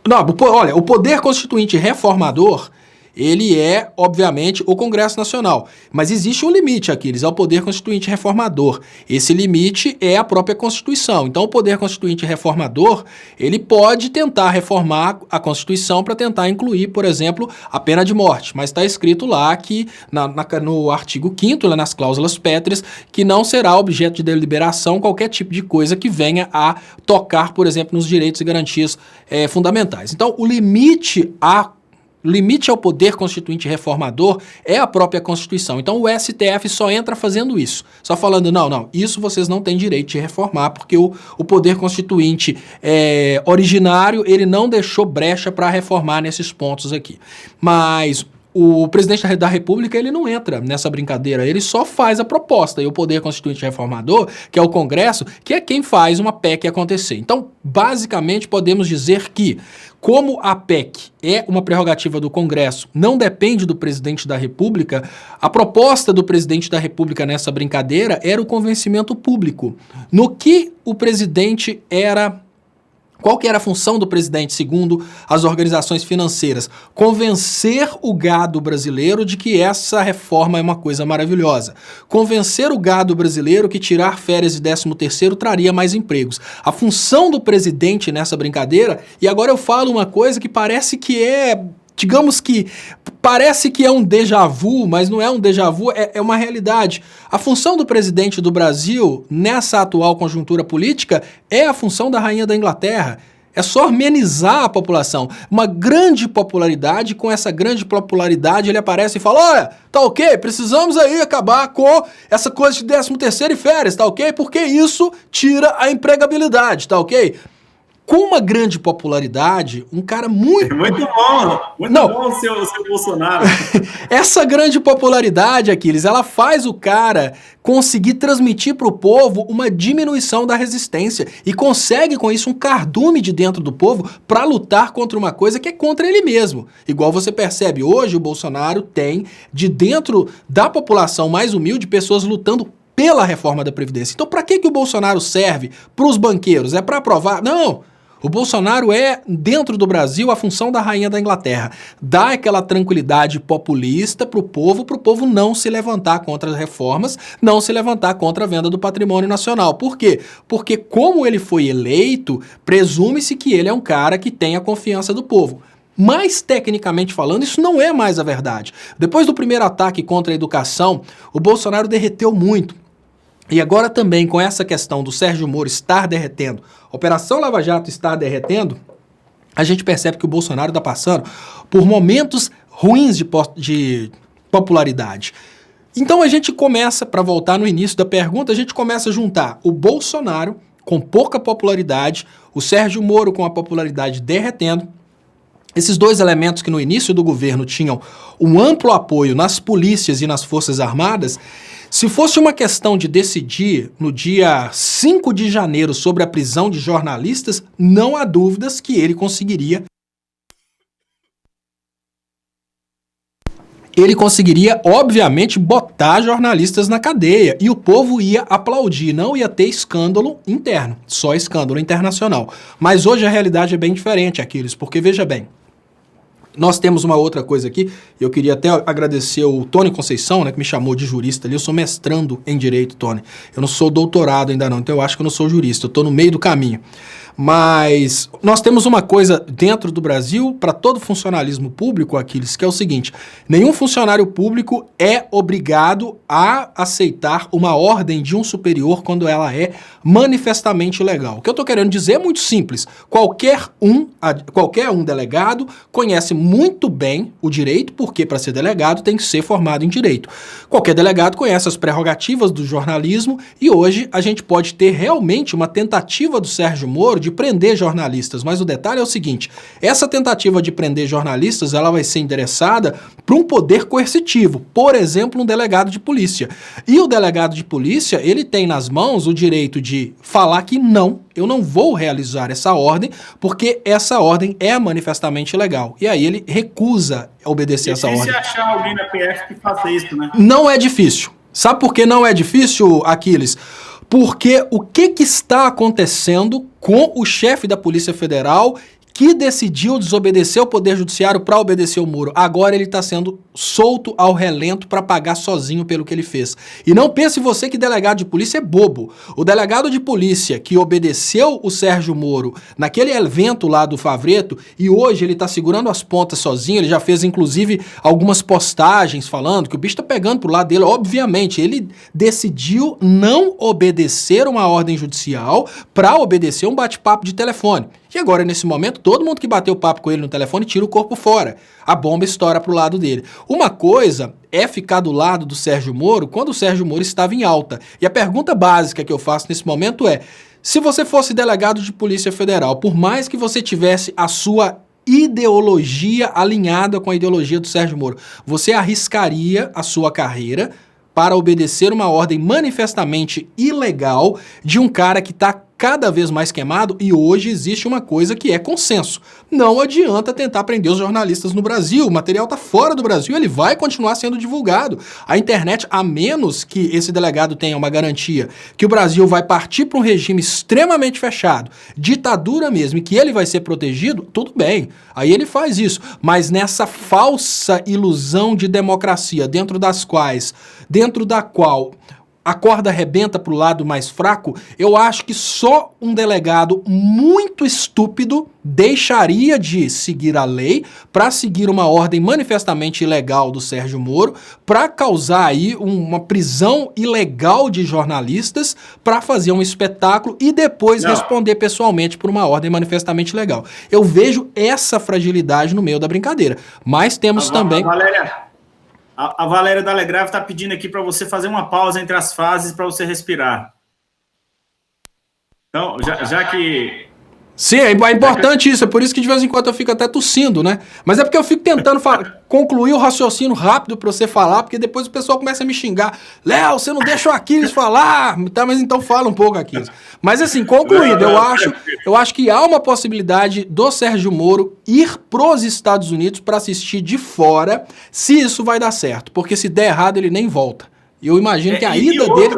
Não, olha, o poder constituinte reformador, ele é, obviamente, o Congresso Nacional. Mas existe um limite, Aquiles, ao poder constituinte reformador. Esse limite é a própria Constituição. Então, o poder constituinte reformador, ele pode tentar reformar a Constituição para tentar incluir, por exemplo, a pena de morte. Mas está escrito lá que, no artigo 5º, lá nas cláusulas pétreas, que não será objeto de deliberação qualquer tipo de coisa que venha a tocar, por exemplo, nos direitos e garantias fundamentais. Então, o limite ao poder constituinte reformador é a própria Constituição. Então o STF só entra fazendo isso, só falando, não, isso vocês não têm direito de reformar, porque o poder constituinte originário, ele não deixou brecha para reformar nesses pontos aqui. Mas o presidente da República, ele não entra nessa brincadeira, ele só faz a proposta, e o poder constituinte reformador, que é o Congresso, que é quem faz uma PEC acontecer. Então, basicamente, podemos dizer que, como a PEC é uma prerrogativa do Congresso, não depende do presidente da República, a proposta do presidente da República nessa brincadeira era o convencimento público, no que o presidente era Qual que era a função do presidente, segundo as organizações financeiras? Convencer o gado brasileiro de que essa reforma é uma coisa maravilhosa. Convencer o gado brasileiro que tirar férias de 13º traria mais empregos. A função do presidente nessa brincadeira, e agora eu falo uma coisa que parece que é... digamos que parece que é um déjà vu, mas não é um déjà vu, é uma realidade. A função do presidente do Brasil, nessa atual conjuntura política, é a função da rainha da Inglaterra. É só amenizar a população. Uma grande popularidade, com essa grande popularidade ele aparece e fala, olha, tá ok, precisamos aí acabar com essa coisa de 13º e férias, tá ok? Porque isso tira a empregabilidade, tá ok? Com uma grande popularidade, um cara muito... Muito bom o seu Bolsonaro. Essa grande popularidade, Aquiles, ela faz o cara conseguir transmitir para o povo uma diminuição da resistência e consegue com isso um cardume de dentro do povo para lutar contra uma coisa que é contra ele mesmo. Igual você percebe, hoje o Bolsonaro tem de dentro da população mais humilde pessoas lutando pela reforma da Previdência. Então, para que o Bolsonaro serve para os banqueiros? É para aprovar? Não! O Bolsonaro é, dentro do Brasil, a função da rainha da Inglaterra. Dá aquela tranquilidade populista para o povo não se levantar contra as reformas, não se levantar contra a venda do patrimônio nacional. Por quê? Porque como ele foi eleito, presume-se que ele é um cara que tem a confiança do povo. Mas, tecnicamente falando, isso não é mais a verdade. Depois do primeiro ataque contra a educação, o Bolsonaro derreteu muito. E agora também, com essa questão do Sérgio Moro estar derretendo, Operação Lava Jato estar derretendo, a gente percebe que o Bolsonaro está passando por momentos ruins de popularidade. Então a gente começa, para voltar no início da pergunta, a gente começa a juntar o Bolsonaro com pouca popularidade, o Sérgio Moro com a popularidade derretendo. Esses dois elementos que no início do governo tinham um amplo apoio nas polícias e nas Forças Armadas, se fosse uma questão de decidir no dia 5 de janeiro sobre a prisão de jornalistas, não há dúvidas que ele conseguiria. Ele conseguiria, obviamente, botar jornalistas na cadeia e o povo ia aplaudir, não ia ter escândalo interno, só escândalo internacional. Mas hoje a realidade é bem diferente, Aquiles, porque veja bem, nós temos uma outra coisa aqui, eu queria até agradecer o Tony Conceição, né, que me chamou de jurista ali, eu sou mestrando em Direito, Tony. Eu não sou doutorado ainda não, então eu acho que eu não sou jurista, eu estou no meio do caminho. Mas nós temos uma coisa dentro do Brasil, para todo funcionalismo público, Aquiles, que é o seguinte, nenhum funcionário público é obrigado a aceitar uma ordem de um superior quando ela é manifestamente ilegal. O que eu estou querendo dizer é muito simples, qualquer um delegado conhece muito bem o direito, porque para ser delegado tem que ser formado em direito. Qualquer delegado conhece as prerrogativas do jornalismo e hoje a gente pode ter realmente uma tentativa do Sérgio Moro de prender jornalistas, mas o detalhe é o seguinte, essa tentativa de prender jornalistas, ela vai ser endereçada para um poder coercitivo, por exemplo, um delegado de polícia. E o delegado de polícia, ele tem nas mãos o direito de falar que não, eu não vou realizar essa ordem, porque essa ordem é manifestamente ilegal. E aí ele recusa obedecer essa ordem. É difícil achar alguém na PF que faça isso, né? Não é difícil. Sabe por que não é difícil, Aquiles? Porque o que está acontecendo com o chefe da Polícia Federal que decidiu desobedecer o Poder Judiciário para obedecer o Moro? Agora ele está sendo solto ao relento para pagar sozinho pelo que ele fez. E não pense você que delegado de polícia é bobo. O delegado de polícia que obedeceu o Sérgio Moro naquele evento lá do Favreto e hoje ele está segurando as pontas sozinho, ele já fez inclusive algumas postagens falando que o bicho está pegando pro lado dele. Obviamente, ele decidiu não obedecer uma ordem judicial para obedecer um bate-papo de telefone. E agora, nesse momento, todo mundo que bateu papo com ele no telefone tira o corpo fora. A bomba estoura pro lado dele. Uma coisa é ficar do lado do Sérgio Moro quando o Sérgio Moro estava em alta. E a pergunta básica que eu faço nesse momento é, se você fosse delegado de Polícia Federal, por mais que você tivesse a sua ideologia alinhada com a ideologia do Sérgio Moro, você arriscaria a sua carreira para obedecer uma ordem manifestamente ilegal de um cara que está cada vez mais queimado e hoje existe uma coisa que é consenso. Não adianta tentar prender os jornalistas no Brasil, o material está fora do Brasil, ele vai continuar sendo divulgado. A internet, a menos que esse delegado tenha uma garantia que o Brasil vai partir para um regime extremamente fechado, ditadura mesmo, e que ele vai ser protegido, tudo bem, aí ele faz isso. Mas nessa falsa ilusão de democracia, dentro da qual a corda arrebenta para o lado mais fraco, eu acho que só um delegado muito estúpido deixaria de seguir a lei para seguir uma ordem manifestamente ilegal do Sérgio Moro, para causar aí uma prisão ilegal de jornalistas, para fazer um espetáculo e depois responder pessoalmente por uma ordem manifestamente ilegal. Eu vejo essa fragilidade no meio da brincadeira. Mas temos também... A Valéria da Alegrave está pedindo aqui para você fazer uma pausa entre as fases para você respirar. Então, já que... Sim, é importante isso, é por isso que de vez em quando eu fico até tossindo, né? Mas é porque eu fico tentando concluir o raciocínio rápido para você falar, porque depois o pessoal começa a me xingar. Léo, você não deixa o Aquiles falar, tá, mas então fala um pouco, Aquiles. Mas assim, concluído, eu acho que há uma possibilidade do Sérgio Moro ir pros Estados Unidos para assistir de fora, se isso vai dar certo, porque se der errado ele nem volta. E eu imagino que a ida dele...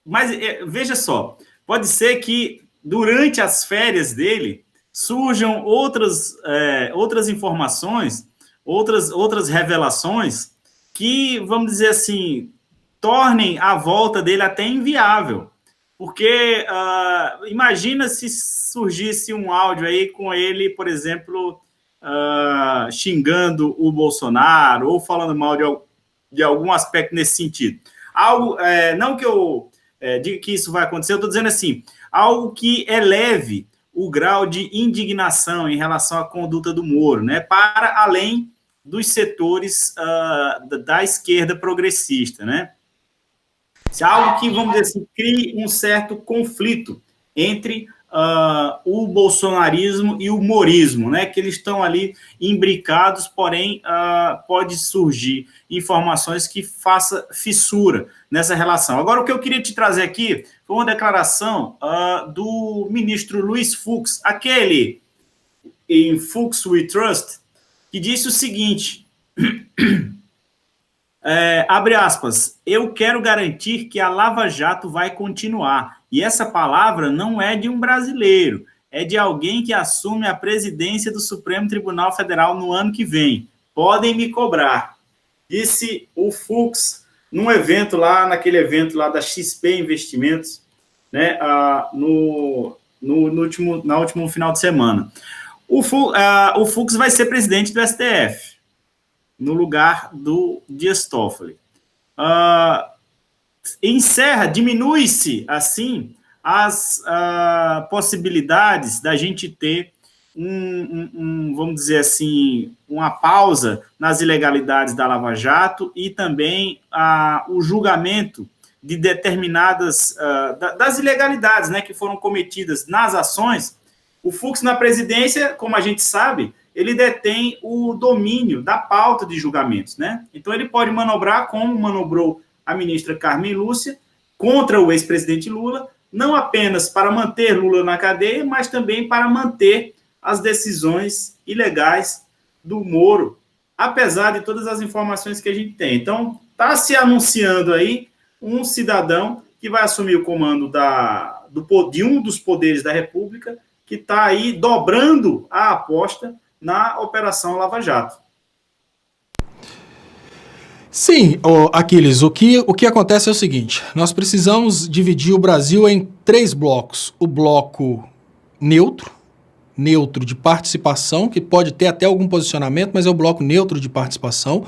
Mas veja só, pode ser que durante as férias dele, surjam outras informações, outras revelações que, vamos dizer assim, tornem a volta dele até inviável. Porque imagina se surgisse um áudio aí com ele, por exemplo, xingando o Bolsonaro ou falando mal de algum aspecto nesse sentido. Algo, não que eu diga que isso vai acontecer, eu estou dizendo assim, algo que eleve o grau de indignação em relação à conduta do Moro, né, para além dos setores da esquerda progressista, né? Se algo que, vamos dizer assim, crie um certo conflito entre o bolsonarismo e o morismo, né, que eles estão ali imbricados, porém pode surgir informações que faça fissura nessa relação. Agora, o que eu queria te trazer aqui foi uma declaração do ministro Luiz Fux, aquele em Fux We Trust, que disse o seguinte, abre aspas, eu quero garantir que a Lava Jato vai continuar. E essa palavra não é de um brasileiro, é de alguém que assume a presidência do Supremo Tribunal Federal no ano que vem. Podem me cobrar. Disse o Fux num evento lá, naquele evento lá da XP Investimentos, né, no último final de semana. O Fux vai ser presidente do STF, no lugar do Dias Toffoli. Diminui-se, assim, as possibilidades da gente ter vamos dizer assim, uma pausa nas ilegalidades da Lava Jato e também o julgamento de determinadas das ilegalidades, né, que foram cometidas nas ações. O Fux, na presidência, como a gente sabe, ele detém o domínio da pauta de julgamentos, né? Então ele pode manobrar como manobrou a ministra Carmen Lúcia contra o ex-presidente Lula, não apenas para manter Lula na cadeia, mas também para manter as decisões ilegais do Moro, apesar de todas as informações que a gente tem. Então, está se anunciando aí um cidadão que vai assumir o comando de um dos poderes da República, que está aí dobrando a aposta na Operação Lava Jato. Sim, Aquiles, o que acontece é o seguinte, nós precisamos dividir o Brasil em 3 blocos. O bloco neutro de participação, que pode ter até algum posicionamento, mas é o bloco neutro de participação.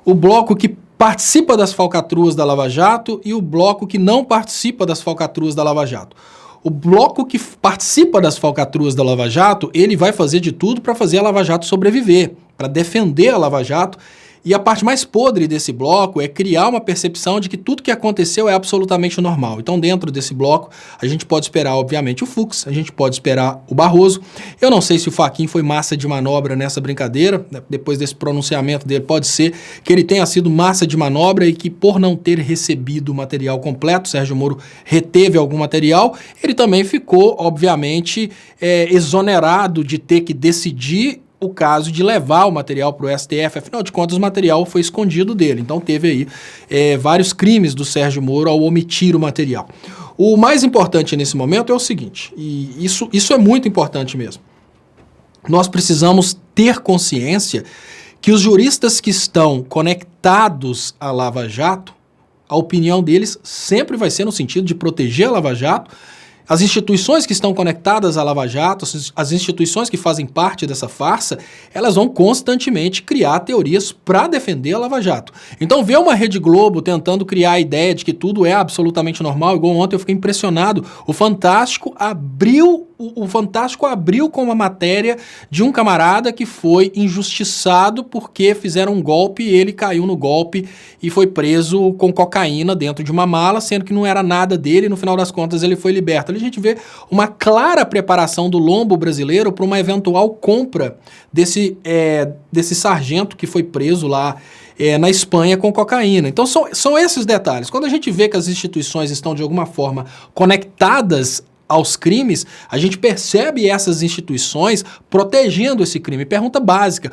O bloco que participa das falcatruas da Lava Jato e o bloco que não participa das falcatruas da Lava Jato. O bloco que participa das falcatruas da Lava Jato, ele vai fazer de tudo para fazer a Lava Jato sobreviver, para defender a Lava Jato E a parte mais podre desse bloco é criar uma percepção de que tudo que aconteceu é absolutamente normal. Então, dentro desse bloco, a gente pode esperar, obviamente, o Fux, a gente pode esperar o Barroso. Eu não sei se o Fachin foi massa de manobra nessa brincadeira, né? Depois desse pronunciamento dele, pode ser que ele tenha sido massa de manobra e que, por não ter recebido o material completo, Sérgio Moro reteve algum material, ele também ficou, obviamente, exonerado de ter que decidir o caso de levar o material para o STF, afinal de contas o material foi escondido dele, então teve aí vários crimes do Sérgio Moro ao omitir o material. O mais importante nesse momento é o seguinte, e isso é muito importante mesmo, nós precisamos ter consciência que os juristas que estão conectados à Lava Jato, a opinião deles sempre vai ser no sentido de proteger a Lava Jato. As instituições que estão conectadas à Lava Jato, as instituições que fazem parte dessa farsa, elas vão constantemente criar teorias para defender a Lava Jato. Então, ver uma Rede Globo tentando criar a ideia de que tudo é absolutamente normal, igual ontem eu fiquei impressionado, o Fantástico abriu com uma matéria de um camarada que foi injustiçado porque fizeram um golpe e ele caiu no golpe e foi preso com cocaína dentro de uma mala, sendo que não era nada dele e no final das contas ele foi liberto. Ali a gente vê uma clara preparação do lombo brasileiro para uma eventual compra desse sargento que foi preso lá na Espanha com cocaína. Então são esses detalhes. Quando a gente vê que as instituições estão de alguma forma conectadas aos crimes, a gente percebe essas instituições protegendo esse crime. Pergunta básica,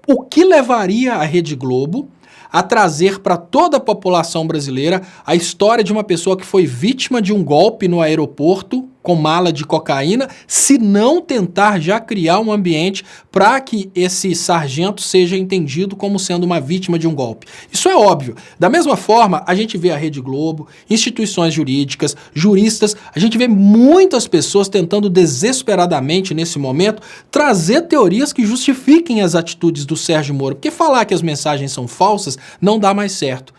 o que levaria a Rede Globo a trazer para toda a população brasileira a história de uma pessoa que foi vítima de um golpe no aeroporto com mala de cocaína, se não tentar já criar um ambiente para que esse sargento seja entendido como sendo uma vítima de um golpe? Isso é óbvio. Da mesma forma, a gente vê a Rede Globo, instituições jurídicas, juristas, a gente vê muitas pessoas tentando desesperadamente, nesse momento, trazer teorias que justifiquem as atitudes do Sérgio Moro, porque falar que as mensagens são falsas não dá mais certo.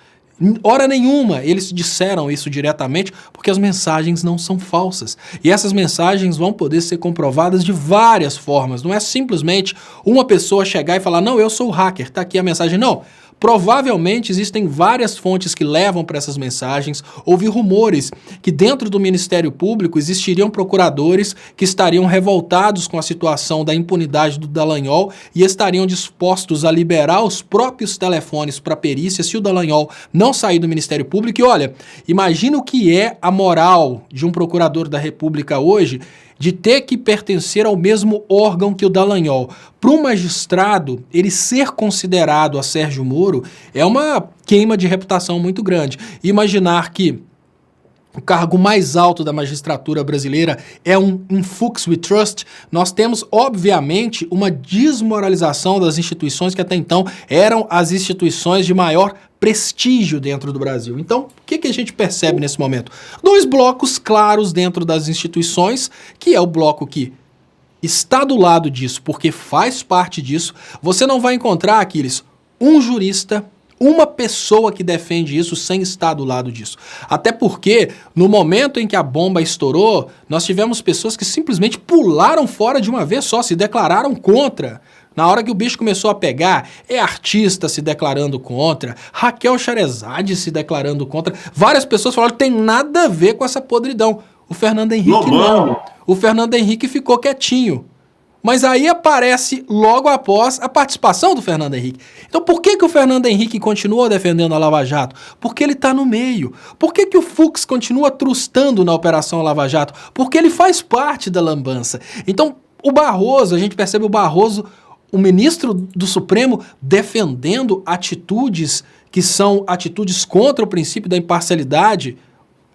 Hora nenhuma eles disseram isso diretamente, porque as mensagens não são falsas. E essas mensagens vão poder ser comprovadas de várias formas. Não é simplesmente uma pessoa chegar e falar, não, eu sou o hacker, tá aqui a mensagem. Não. Provavelmente existem várias fontes que levam para essas mensagens. Houve rumores que dentro do Ministério Público existiriam procuradores que estariam revoltados com a situação da impunidade do Dallagnol e estariam dispostos a liberar os próprios telefones para perícia se o Dallagnol não sair do Ministério Público. E olha, imagina o que é a moral de um procurador da República hoje de ter que pertencer ao mesmo órgão que o Dallagnol. Para um magistrado, ele ser considerado a Sérgio Moro é uma queima de reputação muito grande. Imaginar que o cargo mais alto da magistratura brasileira é um Fux We Trust, nós temos, obviamente, uma desmoralização das instituições que até então eram as instituições de maior prestígio dentro do Brasil. Então, o que a gente percebe nesse momento? Dois blocos claros dentro das instituições, que é o bloco que está do lado disso, porque faz parte disso. Você não vai encontrar, Aquiles, um jurista, uma pessoa que defende isso sem estar do lado disso. Até porque, no momento em que a bomba estourou, nós tivemos pessoas que simplesmente pularam fora de uma vez só, se declararam contra. Na hora que o bicho começou a pegar, artista se declarando contra, Raquel Sherazade se declarando contra, várias pessoas falaram que tem nada a ver com essa podridão. O Fernando Henrique não. O Fernando Henrique ficou quietinho. Mas aí aparece logo após a participação do Fernando Henrique. Então por que o Fernando Henrique continua defendendo a Lava Jato? Porque ele está no meio. Por que o Fux continua trustando na Operação Lava Jato? Porque ele faz parte da lambança. Então o Barroso, a gente percebe o Barroso, o ministro do Supremo, defendendo atitudes que são atitudes contra o princípio da imparcialidade,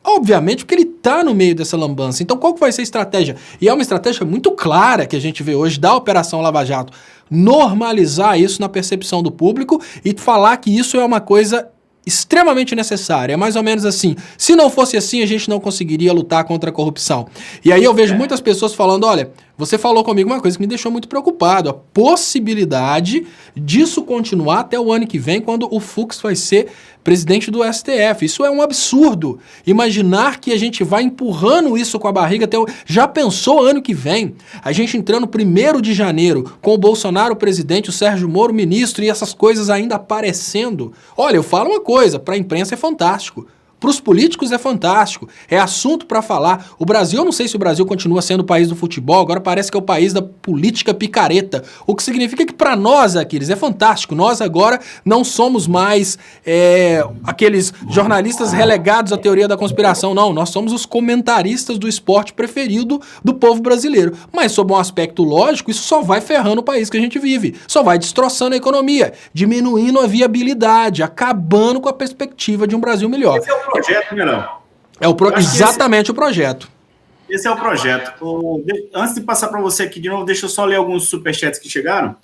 obviamente porque ele está no meio dessa lambança. Então qual que vai ser a estratégia? E é uma estratégia muito clara que a gente vê hoje da Operação Lava Jato. Normalizar isso na percepção do público e falar que isso é uma coisa extremamente necessária. É mais ou menos assim, se não fosse assim a gente não conseguiria lutar contra a corrupção. E aí eu vejo muitas pessoas falando, olha, você falou comigo uma coisa que me deixou muito preocupado, a possibilidade disso continuar até o ano que vem, quando o Fux vai ser presidente do STF. Isso é um absurdo. Imaginar que a gente vai empurrando isso com a barriga até o... Já pensou ano que vem? A gente entrando 1º de janeiro com o Bolsonaro presidente, o Sérgio Moro ministro e essas coisas ainda aparecendo? Olha, eu falo uma coisa, para a imprensa é fantástico. Para os políticos é fantástico, é assunto para falar. O Brasil, eu não sei se o Brasil continua sendo o país do futebol, agora parece que é o país da política picareta, o que significa que para nós, Aquiles, é fantástico. Nós agora não somos mais aqueles jornalistas relegados à teoria da conspiração, não. Nós somos os comentaristas do esporte preferido do povo brasileiro. Mas sob um aspecto lógico, isso só vai ferrando o país que a gente vive, só vai destroçando a economia, diminuindo a viabilidade, acabando com a perspectiva de um Brasil melhor. Esse é o projeto, Melão. Exatamente o projeto. Esse é o projeto. Antes de passar para você aqui de novo, deixa eu só ler alguns superchats que chegaram.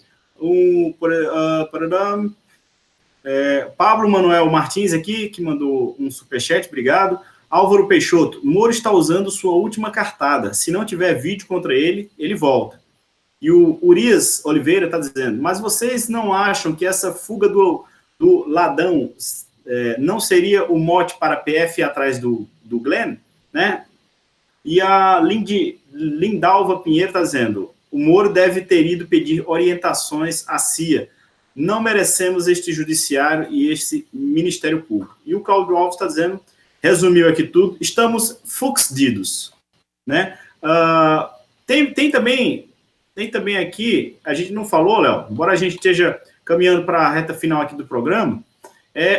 Pablo Manuel Martins aqui, que mandou um superchat, obrigado. Álvaro Peixoto, Moro está usando sua última cartada. Se não tiver vídeo contra ele, ele volta. E o Urias Oliveira está dizendo, mas vocês não acham que essa fuga do ladrão não seria o mote para a PF ir atrás do Glenn, né? E a Lindalva Pinheiro está dizendo, o Moro deve ter ido pedir orientações à CIA. Não merecemos este judiciário e este Ministério Público. E o Cláudio Alves está dizendo, resumiu aqui tudo, estamos fuxdidos, né? Tem também aqui, a gente não falou, Léo, embora a gente esteja caminhando para a reta final aqui do programa,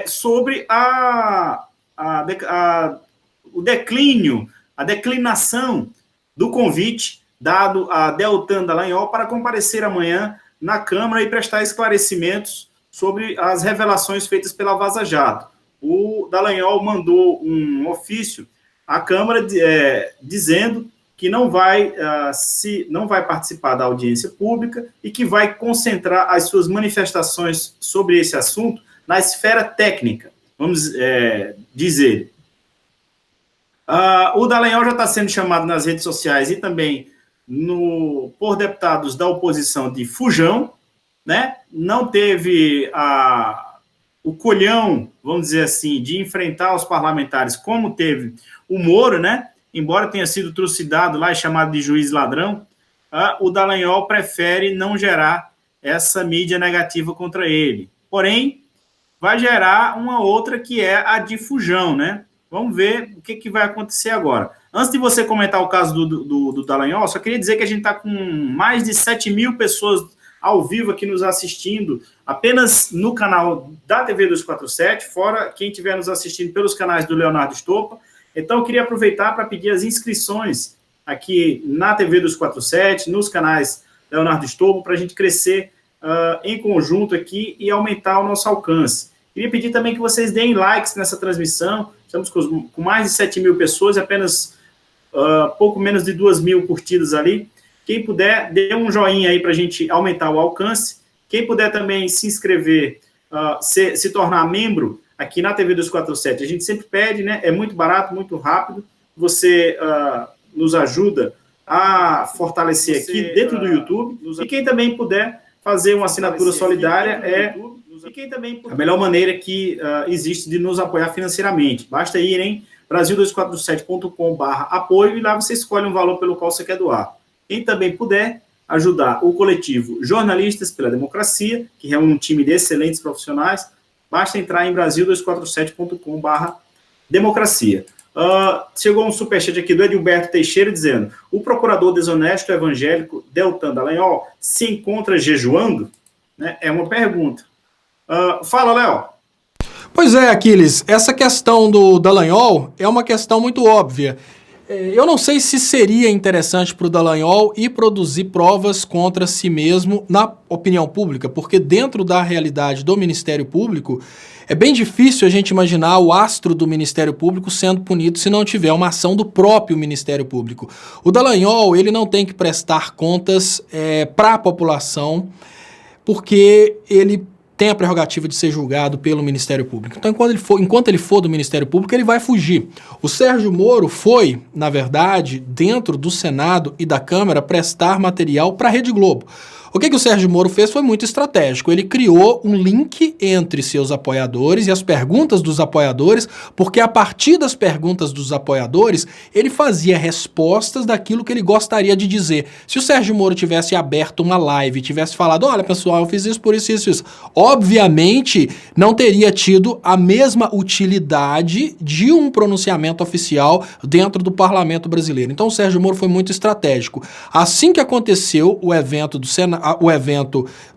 sobre o declínio, a declinação do convite dado a Deltan Dallagnol para comparecer amanhã na Câmara e prestar esclarecimentos sobre as revelações feitas pela Vaza Jato. O Dallagnol mandou um ofício à Câmara dizendo que não vai participar da audiência pública e que vai concentrar as suas manifestações sobre esse assunto na esfera técnica, vamos dizer. O Dallagnol já está sendo chamado nas redes sociais e também por deputados da oposição de fujão, né? Não teve o colhão, vamos dizer assim, de enfrentar os parlamentares como teve o Moro, né? Embora tenha sido trucidado lá e chamado de juiz ladrão, o Dallagnol prefere não gerar essa mídia negativa contra ele. Porém, vai gerar uma outra que é a de fujão, né? Vamos ver o que vai acontecer agora. Antes de você comentar o caso do Dallagnol, só queria dizer que a gente está com mais de 7 mil pessoas ao vivo aqui nos assistindo, apenas no canal da TV 247, fora quem estiver nos assistindo pelos canais do Leonardo Stoppa. Então, eu queria aproveitar para pedir as inscrições aqui na TV 247, nos canais Leonardo Stoppa, para a gente crescer em conjunto aqui e aumentar o nosso alcance. Queria pedir também que vocês deem likes nessa transmissão. Estamos com mais de 7 mil pessoas, apenas pouco menos de 2 mil curtidas ali. Quem puder, dê um joinha aí para a gente aumentar o alcance. Quem puder também se inscrever, se tornar membro aqui na TV 247, a gente sempre pede, né? É muito barato, muito rápido. Você nos ajuda a fortalecer aqui dentro do YouTube. E quem também puder fazer uma assinatura solidária a melhor maneira que existe de nos apoiar financeiramente. Basta ir em brasil247.com/apoio e lá você escolhe um valor pelo qual você quer doar. Quem também puder ajudar o coletivo Jornalistas pela Democracia, que reúne um time de excelentes profissionais, basta entrar em brasil247.com/democracia. Chegou um superchat aqui do Edilberto Teixeira dizendo, o procurador desonesto evangélico Deltan Dallagnol se encontra jejuando? Né? É uma pergunta. Fala, Léo. Pois é, Aquiles, essa questão do Dallagnol é uma questão muito óbvia. Eu não sei se seria interessante para o Dallagnol ir produzir provas contra si mesmo na opinião pública, porque dentro da realidade do Ministério Público, é bem difícil a gente imaginar o astro do Ministério Público sendo punido se não tiver uma ação do próprio Ministério Público. O Dallagnol, ele não tem que prestar contas para a população, porque ele tem a prerrogativa de ser julgado pelo Ministério Público. Então, enquanto ele for do Ministério Público, ele vai fugir. O Sérgio Moro foi, na verdade, dentro do Senado e da Câmara, prestar material para a Rede Globo. O que o Sérgio Moro fez foi muito estratégico. Ele criou um link entre seus apoiadores e as perguntas dos apoiadores, porque a partir das perguntas dos apoiadores, ele fazia respostas daquilo que ele gostaria de dizer. Se o Sérgio Moro tivesse aberto uma live, tivesse falado, olha pessoal, eu fiz isso por isso, isso, obviamente não teria tido a mesma utilidade de um pronunciamento oficial dentro do parlamento brasileiro. Então o Sérgio Moro foi muito estratégico. Assim que aconteceu o evento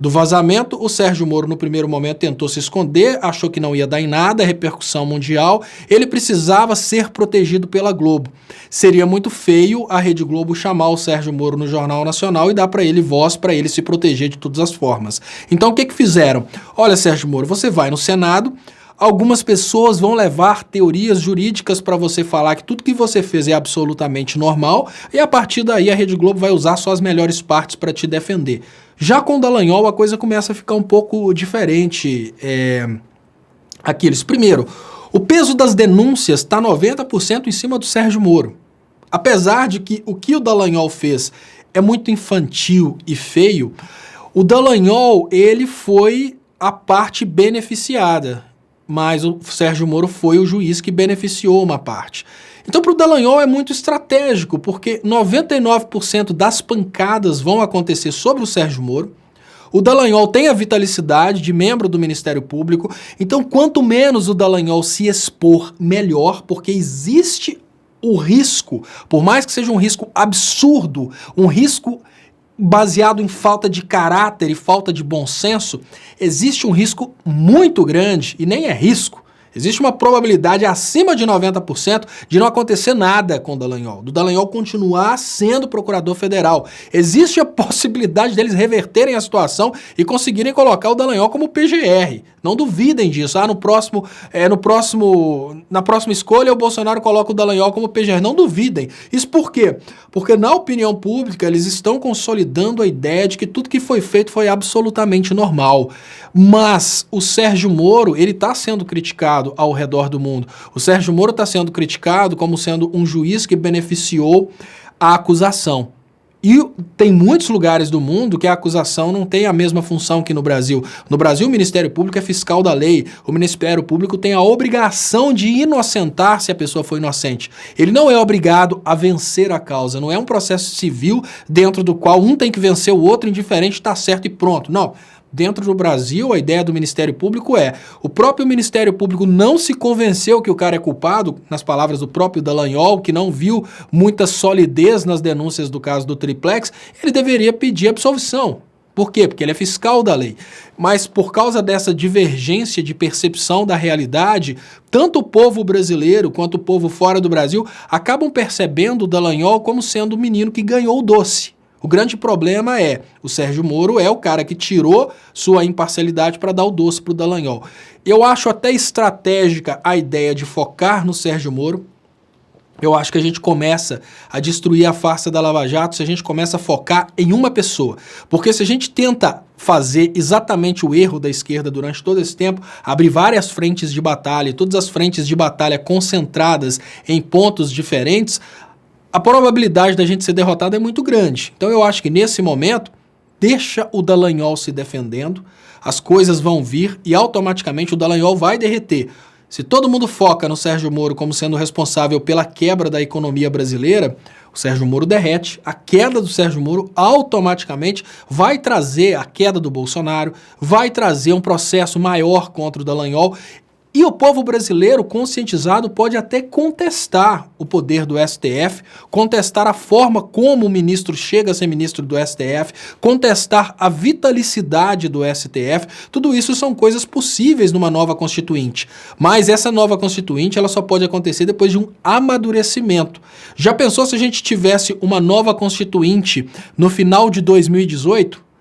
do vazamento, o Sérgio Moro no primeiro momento tentou se esconder, achou que não ia dar em nada, repercussão mundial, ele precisava ser protegido pela Globo. Seria muito feio a Rede Globo chamar o Sérgio Moro no Jornal Nacional e dar para ele voz, para ele se proteger de todas as formas. Então o que fizeram? Olha, Sérgio Moro, você vai no Senado, algumas pessoas vão levar teorias jurídicas para você falar que tudo que você fez é absolutamente normal e a partir daí a Rede Globo vai usar só as melhores partes para te defender. Já com o Dallagnol a coisa começa a ficar um pouco diferente, Aquiles. Primeiro, o peso das denúncias está 90% em cima do Sérgio Moro. Apesar de que o que o Dallagnol fez é muito infantil e feio, o Dallagnol ele foi a parte beneficiada. Mas o Sérgio Moro foi o juiz que beneficiou uma parte. Então, para o Dallagnol é muito estratégico, porque 99% das pancadas vão acontecer sobre o Sérgio Moro. O Dallagnol tem a vitalicidade de membro do Ministério Público, então quanto menos o Dallagnol se expor, melhor, porque existe o risco, por mais que seja um risco absurdo, um risco baseado em falta de caráter e falta de bom senso, existe um risco muito grande, e nem é risco, existe uma probabilidade acima de 90% de não acontecer nada com o Dallagnol, do Dallagnol continuar sendo procurador federal. Existe a possibilidade deles reverterem a situação e conseguirem colocar o Dallagnol como PGR. Não duvidem disso. Na próxima escolha o Bolsonaro coloca o Dallagnol como PGR. Não duvidem. Isso por quê? Porque na opinião pública eles estão consolidando a ideia de que tudo que foi feito foi absolutamente normal. Mas o Sérgio Moro, ele está sendo criticado ao redor do mundo. O Sérgio Moro está sendo criticado como sendo um juiz que beneficiou a acusação. E tem muitos lugares do mundo que a acusação não tem a mesma função que no Brasil. No Brasil, o Ministério Público é fiscal da lei. O Ministério Público tem a obrigação de inocentar se a pessoa for inocente. Ele não é obrigado a vencer a causa. Não é um processo civil dentro do qual um tem que vencer o outro, indiferente, está certo e pronto. Não. Dentro do Brasil, a ideia do Ministério Público é, o próprio Ministério Público não se convenceu que o cara é culpado, nas palavras do próprio Dallagnol, que não viu muita solidez nas denúncias do caso do Triplex, ele deveria pedir absolvição. Por quê? Porque ele é fiscal da lei. Mas por causa dessa divergência de percepção da realidade, tanto o povo brasileiro quanto o povo fora do Brasil acabam percebendo o Dallagnol como sendo o menino que ganhou o doce. O grande problema é, o Sérgio Moro é o cara que tirou sua imparcialidade para dar o doce para o Dallagnol. Eu acho até estratégica a ideia de focar no Sérgio Moro. Eu acho que a gente começa a destruir a farsa da Lava Jato se a gente começa a focar em uma pessoa. Porque se a gente tenta fazer exatamente o erro da esquerda durante todo esse tempo, abrir várias frentes de batalha, e todas as frentes de batalha concentradas em pontos diferentes, a probabilidade da gente ser derrotado é muito grande. Então eu acho que nesse momento, deixa o Dallagnol se defendendo, as coisas vão vir e automaticamente o Dallagnol vai derreter. Se todo mundo foca no Sérgio Moro como sendo responsável pela quebra da economia brasileira, o Sérgio Moro derrete. A queda do Sérgio Moro automaticamente vai trazer a queda do Bolsonaro, vai trazer um processo maior contra o Dallagnol. E o povo brasileiro conscientizado pode até contestar o poder do STF, contestar a forma como o ministro chega a ser ministro do STF, contestar a vitalicidade do STF. Tudo isso são coisas possíveis numa nova Constituinte. Mas essa nova Constituinte ela só pode acontecer depois de um amadurecimento. Já pensou se a gente tivesse uma nova Constituinte no final de 2018?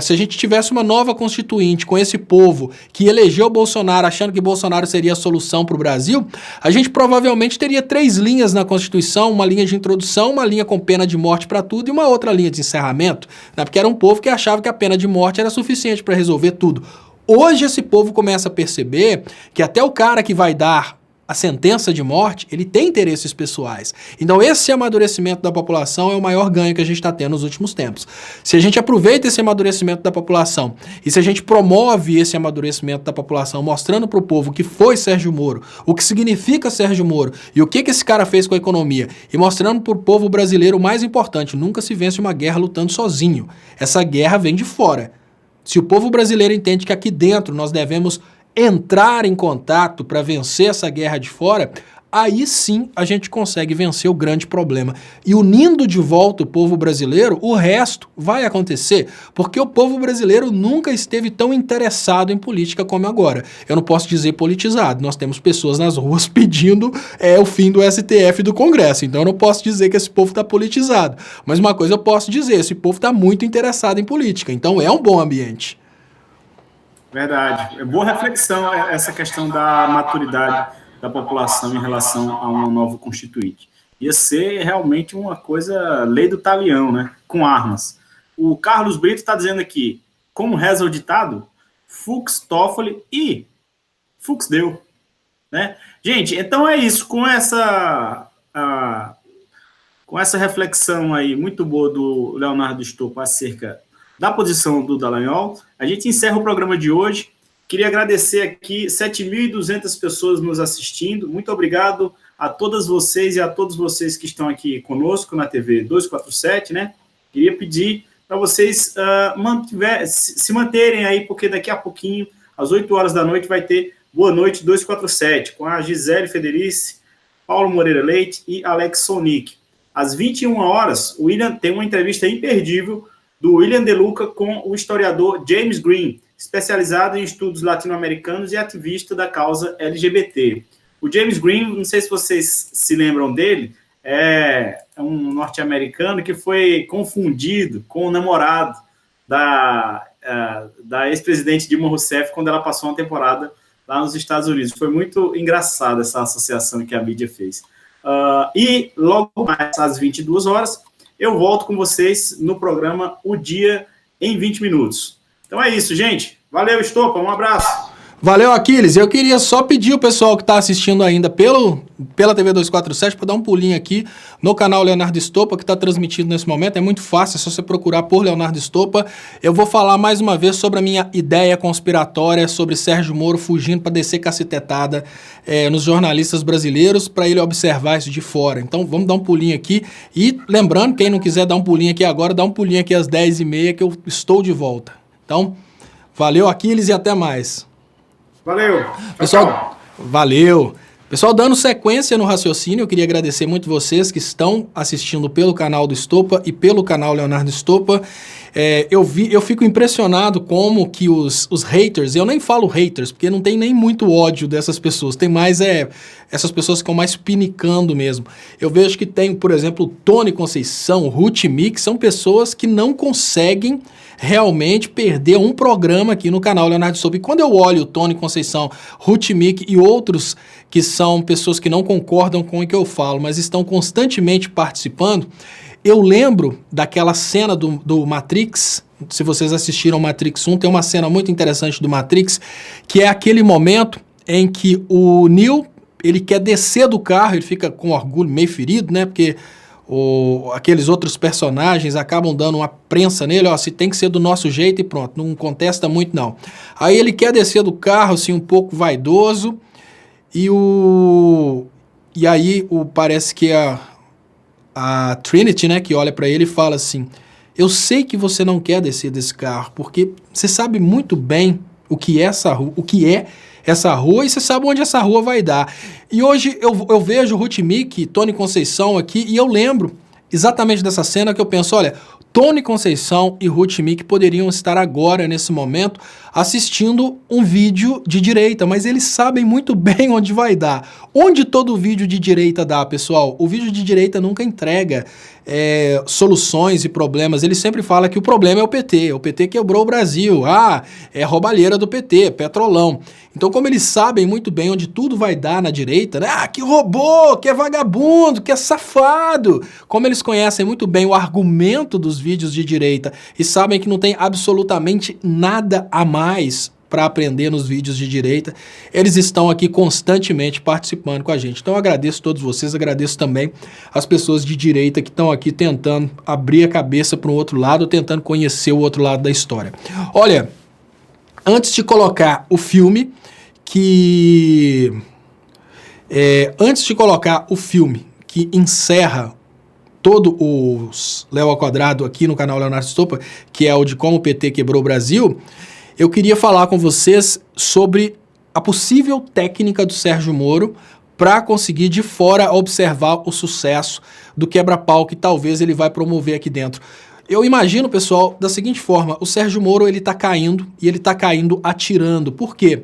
Se a gente tivesse uma nova Constituinte com esse povo que elegeu Bolsonaro achando que Bolsonaro seria a solução para o Brasil, a gente provavelmente teria 3 linhas na Constituição, uma linha de introdução, uma linha com pena de morte para tudo e uma outra linha de encerramento, porque era um povo que achava que a pena de morte era suficiente para resolver tudo. Hoje esse povo começa a perceber que até o cara que vai dar a sentença de morte, ele tem interesses pessoais. Então esse amadurecimento da população é o maior ganho que a gente está tendo nos últimos tempos. Se a gente aproveita esse amadurecimento da população e se a gente promove esse amadurecimento da população, mostrando para o povo o que foi Sérgio Moro, o que significa Sérgio Moro e o que esse cara fez com a economia, e mostrando para o povo brasileiro o mais importante, nunca se vence uma guerra lutando sozinho. Essa guerra vem de fora. Se o povo brasileiro entende que aqui dentro nós devemos entrar em contato para vencer essa guerra de fora, aí sim a gente consegue vencer o grande problema. E unindo de volta o povo brasileiro, o resto vai acontecer, porque o povo brasileiro nunca esteve tão interessado em política como agora. Eu não posso dizer politizado, nós temos pessoas nas ruas pedindo o fim do STF e do Congresso, então eu não posso dizer que esse povo está politizado. Mas uma coisa eu posso dizer, esse povo está muito interessado em política, então é um bom ambiente. Verdade. É boa reflexão essa questão da maturidade da população em relação a uma nova constituinte. Ia ser realmente uma coisa, lei do talião, né? Com armas. O Carlos Brito está dizendo aqui, como reza o ditado, Fux Toffoli e Fux deu. Né? Gente, então é isso. Com essa reflexão aí muito boa do Leonardo Stoppa acerca da posição do Dallagnol, a gente encerra o programa de hoje. Queria agradecer aqui 7.200 pessoas nos assistindo. Muito obrigado a todas vocês e a todos vocês que estão aqui conosco na TV 247, né? Queria pedir para vocês se manterem aí, porque daqui a pouquinho, às 8 horas da noite, vai ter Boa Noite 247, com a Gisele Federici, Paulo Moreira Leite e Alex Sonic. Às 21 horas, o William tem uma entrevista imperdível do William De Luca com o historiador James Green, especializado em estudos latino-americanos e ativista da causa LGBT. O James Green, não sei se vocês se lembram dele, é um norte-americano que foi confundido com o namorado da ex-presidente Dilma Rousseff quando ela passou uma temporada lá nos Estados Unidos. Foi muito engraçada essa associação que a mídia fez. E logo mais às 22 horas, eu volto com vocês no programa O Dia em 20 Minutos. Então é isso, gente. Valeu, Stoppa. Um abraço. Valeu, Aquiles. Eu queria só pedir o pessoal que está assistindo ainda pela TV 247 para dar um pulinho aqui no canal Leonardo Stoppa, que está transmitido nesse momento. É muito fácil, é só você procurar por Leonardo Stoppa. Eu vou falar mais uma vez sobre a minha ideia conspiratória sobre Sérgio Moro fugindo para descer cacetetada nos jornalistas brasileiros, para ele observar isso de fora. Então vamos dar um pulinho aqui. E lembrando, quem não quiser dar um pulinho aqui agora, dá um pulinho aqui às 10h30 que eu estou de volta. Então, valeu, Aquiles, e até mais. Valeu. Pessoal, valeu. Pessoal, dando sequência no raciocínio, eu queria agradecer muito vocês que estão assistindo pelo canal do Stoppa e pelo canal Leonardo Stoppa. Eu fico impressionado como que os haters, eu nem falo haters, porque não tem nem muito ódio dessas pessoas, tem mais essas pessoas que ficam mais pinicando mesmo. Eu vejo que tem, por exemplo, Tony Conceição, Ruth Mix, são pessoas que não conseguem realmente perder um programa aqui no canal Leonardo Stoppa. E quando eu olho o Tony Conceição, Ruth Mix e outros que são pessoas que não concordam com o que eu falo, mas estão constantemente participando, eu lembro daquela cena do Matrix. Se vocês assistiram Matrix 1, tem uma cena muito interessante do Matrix, que é aquele momento em que o Neo, ele quer descer do carro, ele fica com orgulho, meio ferido, né, porque aqueles outros personagens acabam dando uma prensa nele, ó, se tem que ser do nosso jeito e pronto, não contesta muito não. Aí ele quer descer do carro, assim, um pouco vaidoso, e aí parece que a Trinity, né, que olha pra ele e fala assim, eu sei que você não quer descer desse carro, porque você sabe muito bem o que é essa rua e você sabe onde essa rua vai dar. E hoje eu vejo Ruth Mix, Tony Conceição aqui, e eu lembro exatamente dessa cena que eu penso, olha, Tony Conceição e Ruth Mix poderiam estar agora, nesse momento, assistindo um vídeo de direita, mas eles sabem muito bem onde vai dar. Onde todo vídeo de direita dá, pessoal? O vídeo de direita nunca entrega soluções e problemas. Ele sempre fala que o problema é o PT quebrou o Brasil, é roubalheira do PT, petrolão. Então, como eles sabem muito bem onde tudo vai dar na direita, né? Que roubou, que é vagabundo, que é safado. Como eles conhecem muito bem o argumento dos vídeos de direita e sabem que não tem absolutamente nada a mais para aprender nos vídeos de direita. Eles estão aqui constantemente participando com a gente. Então eu agradeço a todos vocês, agradeço também as pessoas de direita que estão aqui tentando abrir a cabeça para um outro lado, tentando conhecer o outro lado da história. Olha, antes de colocar o filme que encerra todo o Léo ao Quadrado aqui no canal Leonardo Estopa, que é o de como o PT quebrou o Brasil, eu queria falar com vocês sobre a possível técnica do Sérgio Moro para conseguir de fora observar o sucesso do quebra-pau que talvez ele vai promover aqui dentro. Eu imagino, pessoal, da seguinte forma: o Sérgio Moro ele tá caindo e ele tá caindo atirando. Por quê?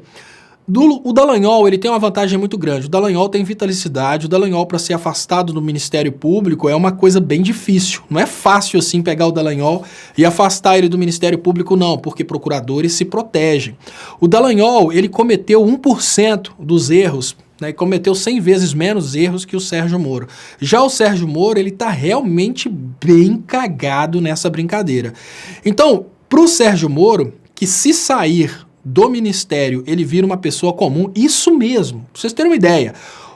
O Dallagnol, ele tem uma vantagem muito grande. O Dallagnol tem vitalicidade. O Dallagnol, para ser afastado do Ministério Público, é uma coisa bem difícil. Não é fácil assim pegar o Dallagnol e afastar ele do Ministério Público, não, porque procuradores se protegem. O Dallagnol, ele cometeu 1% dos erros, né, cometeu 100 vezes menos erros que o Sérgio Moro. Já o Sérgio Moro, ele tá realmente bem cagado nessa brincadeira. Então, pro Sérgio Moro, que se sair do ministério, ele vira uma pessoa comum, isso mesmo, pra vocês terem uma ideia.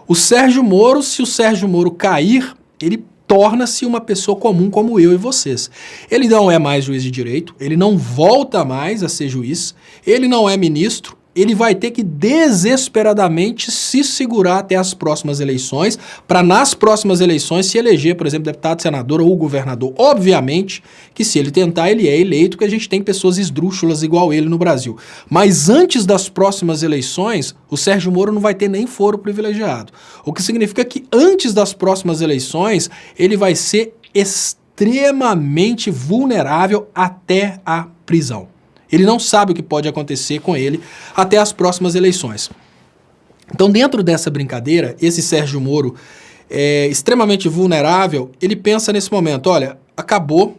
O Sérgio Moro, se o Sérgio Moro cair, ele torna-se uma pessoa comum como eu e vocês. Ele não é mais juiz de direito, ele não volta mais a ser juiz, ele não é ministro, ele vai ter que desesperadamente se segurar até as próximas eleições, para nas próximas eleições se eleger, por exemplo, deputado, senador ou governador. Obviamente que se ele tentar, ele é eleito, que a gente tem pessoas esdrúxulas igual ele no Brasil. Mas antes das próximas eleições, o Sérgio Moro não vai ter nem foro privilegiado. O que significa que antes das próximas eleições, ele vai ser extremamente vulnerável até a prisão. Ele não sabe o que pode acontecer com ele até as próximas eleições. Então, dentro dessa brincadeira, esse Sérgio Moro é extremamente vulnerável. Ele pensa nesse momento: olha, acabou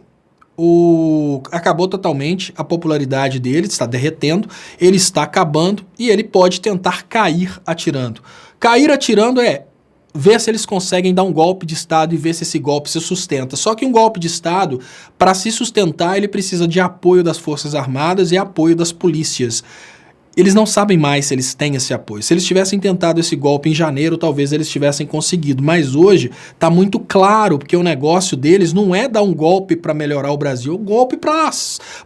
totalmente a popularidade dele, está derretendo, ele está acabando e ele pode tentar cair atirando. Cair atirando é ver se eles conseguem dar um golpe de Estado e ver se esse golpe se sustenta. Só que um golpe de Estado, para se sustentar, ele precisa de apoio das Forças Armadas e apoio das polícias. Eles não sabem mais se eles têm esse apoio. Se eles tivessem tentado esse golpe em janeiro, talvez eles tivessem conseguido. Mas hoje está muito claro, porque o negócio deles não é dar um golpe para melhorar o Brasil, é um golpe para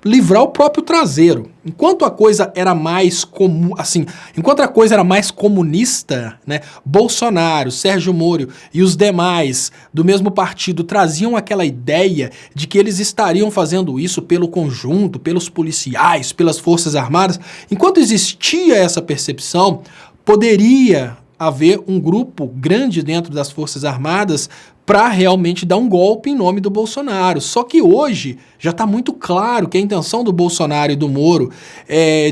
livrar o próprio traseiro. Enquanto a coisa era mais comum, assim, enquanto a coisa era mais comunista, né, Bolsonaro, Sérgio Moro e os demais do mesmo partido traziam aquela ideia de que eles estariam fazendo isso pelo conjunto, pelos policiais, pelas Forças Armadas. Enquanto existia essa percepção, poderia haver um grupo grande dentro das Forças Armadas para realmente dar um golpe em nome do Bolsonaro. Só que hoje já está muito claro que a intenção do Bolsonaro e do Moro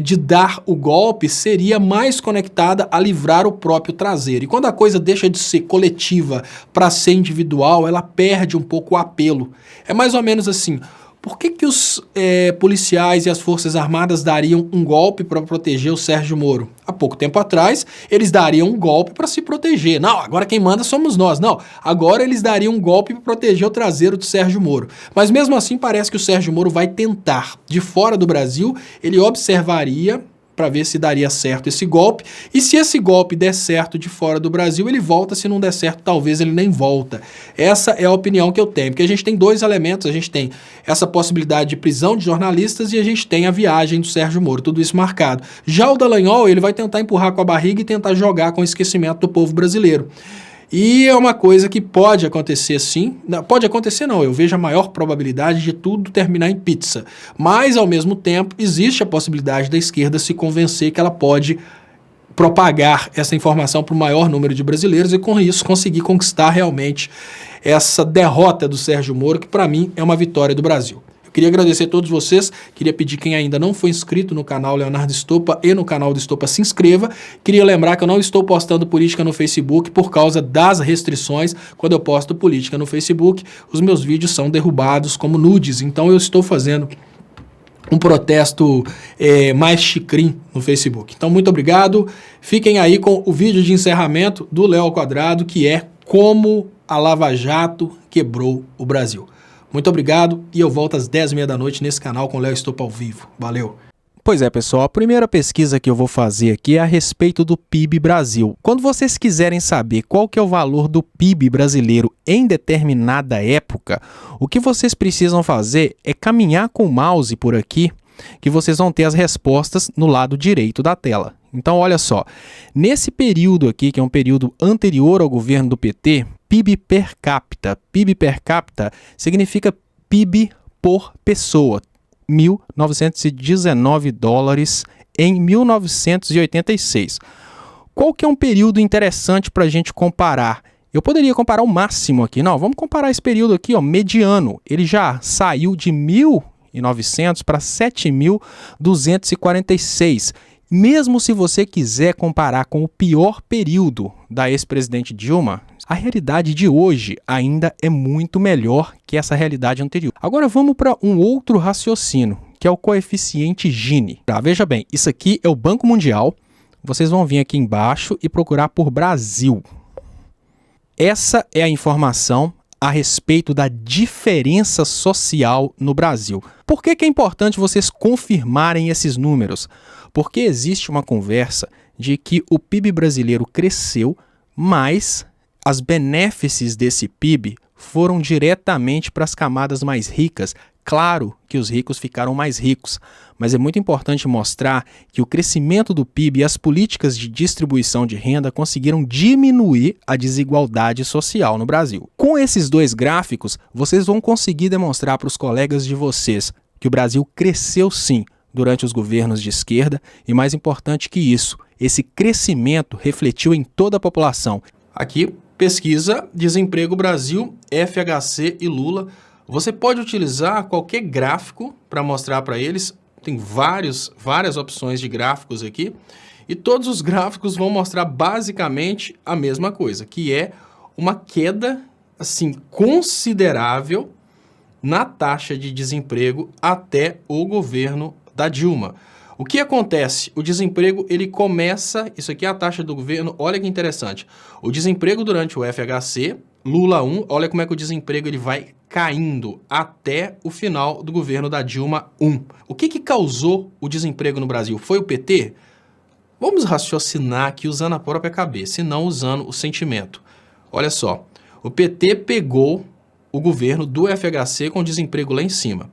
de dar o golpe seria mais conectada a livrar o próprio traseiro. E quando a coisa deixa de ser coletiva para ser individual, ela perde um pouco o apelo. É mais ou menos assim: por que os policiais e as Forças Armadas dariam um golpe para proteger o Sérgio Moro? Há pouco tempo atrás, eles dariam um golpe para se proteger. Não, agora quem manda somos nós. Não, agora eles dariam um golpe para proteger o traseiro do Sérgio Moro. Mas mesmo assim, parece que o Sérgio Moro vai tentar. De fora do Brasil, ele observaria para ver se daria certo esse golpe, e se esse golpe der certo de fora do Brasil, ele volta; se não der certo, talvez ele nem volta. Essa é a opinião que eu tenho, porque a gente tem dois elementos: a gente tem essa possibilidade de prisão de jornalistas e a gente tem a viagem do Sérgio Moro, tudo isso marcado. Já o Dallagnol, ele vai tentar empurrar com a barriga e tentar jogar com o esquecimento do povo brasileiro. E é uma coisa que pode acontecer sim, pode acontecer não, eu vejo a maior probabilidade de tudo terminar em pizza, mas ao mesmo tempo existe a possibilidade da esquerda se convencer que ela pode propagar essa informação para o maior número de brasileiros e com isso conseguir conquistar realmente essa derrota do Sérgio Moro, que para mim é uma vitória do Brasil. Queria agradecer a todos vocês, queria pedir quem ainda não foi inscrito no canal Leonardo Estopa e no canal do Estopa se inscreva. Queria lembrar que eu não estou postando política no Facebook por causa das restrições. Quando eu posto política no Facebook, os meus vídeos são derrubados como nudes, então eu estou fazendo um protesto mais chicrim no Facebook. Então muito obrigado, fiquem aí com o vídeo de encerramento do Léo ao Quadrado, que é como a Lava Jato quebrou o Brasil. Muito obrigado e eu volto às 10h30 da noite nesse canal com o Léo Estopa ao vivo. Valeu! Pois é, pessoal, a primeira pesquisa que eu vou fazer aqui é a respeito do PIB Brasil. Quando vocês quiserem saber qual que é o valor do PIB brasileiro em determinada época, o que vocês precisam fazer é caminhar com o mouse por aqui, que vocês vão ter as respostas no lado direito da tela. Então, olha só, nesse período aqui, que é um período anterior ao governo do PT, PIB per capita significa PIB por pessoa. 1.919 dólares em 1986. Qual que é um período interessante para a gente comparar? Eu poderia comparar o máximo aqui. Não, vamos comparar esse período aqui, ó, mediano. Ele já saiu de 1.900 para 7.246. Mesmo se você quiser comparar com o pior período da ex-presidente Dilma, a realidade de hoje ainda é muito melhor que essa realidade anterior. Agora vamos para um outro raciocínio, que é o coeficiente Gini. Tá, veja bem, isso aqui é o Banco Mundial. Vocês vão vir aqui embaixo e procurar por Brasil. Essa é a informação a respeito da diferença social no Brasil. Por que é importante vocês confirmarem esses números? Porque existe uma conversa de que o PIB brasileiro cresceu, mas as benéfices desse PIB foram diretamente para as camadas mais ricas. Claro que os ricos ficaram mais ricos, mas é muito importante mostrar que o crescimento do PIB e as políticas de distribuição de renda conseguiram diminuir a desigualdade social no Brasil. Com esses dois gráficos, vocês vão conseguir demonstrar para os colegas de vocês que o Brasil cresceu sim durante os governos de esquerda e, mais importante que isso, esse crescimento refletiu em toda a população. Aqui, pesquisa Desemprego Brasil, FHC e Lula. Você pode utilizar qualquer gráfico para mostrar para eles. Tem várias opções de gráficos aqui. E todos os gráficos vão mostrar basicamente a mesma coisa, que é uma queda assim, considerável na taxa de desemprego até o governo da Dilma. O que acontece? O desemprego, ele começa... Isso aqui é a taxa do governo. Olha que interessante. O desemprego durante o FHC, Lula 1, olha como é que o desemprego ele vai caindo até o final do governo da Dilma 1. O que causou o desemprego no Brasil? Foi o PT? Vamos raciocinar aqui usando a própria cabeça e não usando o sentimento. Olha só, o PT pegou o governo do FHC com o desemprego lá em cima.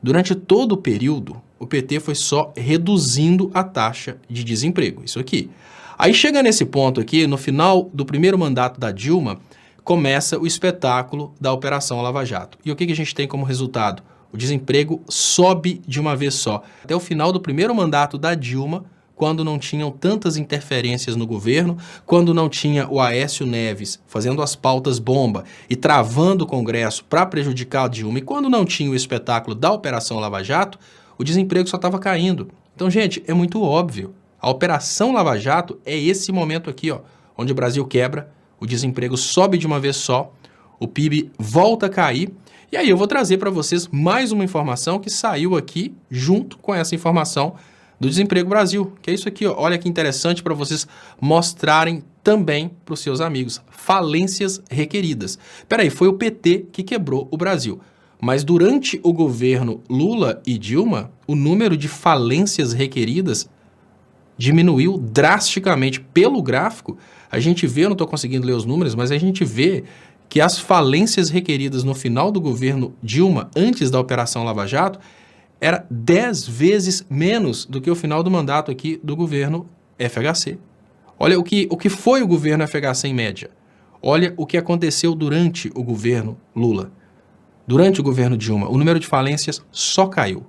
Durante todo o período, o PT foi só reduzindo a taxa de desemprego. Isso aqui. Aí chega nesse ponto aqui, no final do primeiro mandato da Dilma, começa o espetáculo da Operação Lava Jato. E o que a gente tem como resultado? O desemprego sobe de uma vez só. Até o final do primeiro mandato da Dilma, quando não tinham tantas interferências no governo, quando não tinha o Aécio Neves fazendo as pautas bomba e travando o Congresso para prejudicar a Dilma, e quando não tinha o espetáculo da Operação Lava Jato, o desemprego só estava caindo. Então, gente, é muito óbvio. A Operação Lava Jato é esse momento aqui, ó, onde o Brasil quebra, o desemprego sobe de uma vez só, o PIB volta a cair. E aí eu vou trazer para vocês mais uma informação que saiu aqui junto com essa informação do Desemprego Brasil, que é isso aqui, ó. Olha que interessante para vocês mostrarem também para os seus amigos. Falências requeridas. Peraí, foi o PT que quebrou o Brasil. Mas durante o governo Lula e Dilma, o número de falências requeridas diminuiu drasticamente. Pelo gráfico, a gente vê, eu não estou conseguindo ler os números, mas a gente vê que as falências requeridas no final do governo Dilma, antes da Operação Lava Jato, era 10 vezes menos do que o final do mandato aqui do governo FHC. Olha o que foi o governo FHC em média. Olha o que aconteceu durante o governo Lula. Durante o governo Dilma, o número de falências só caiu.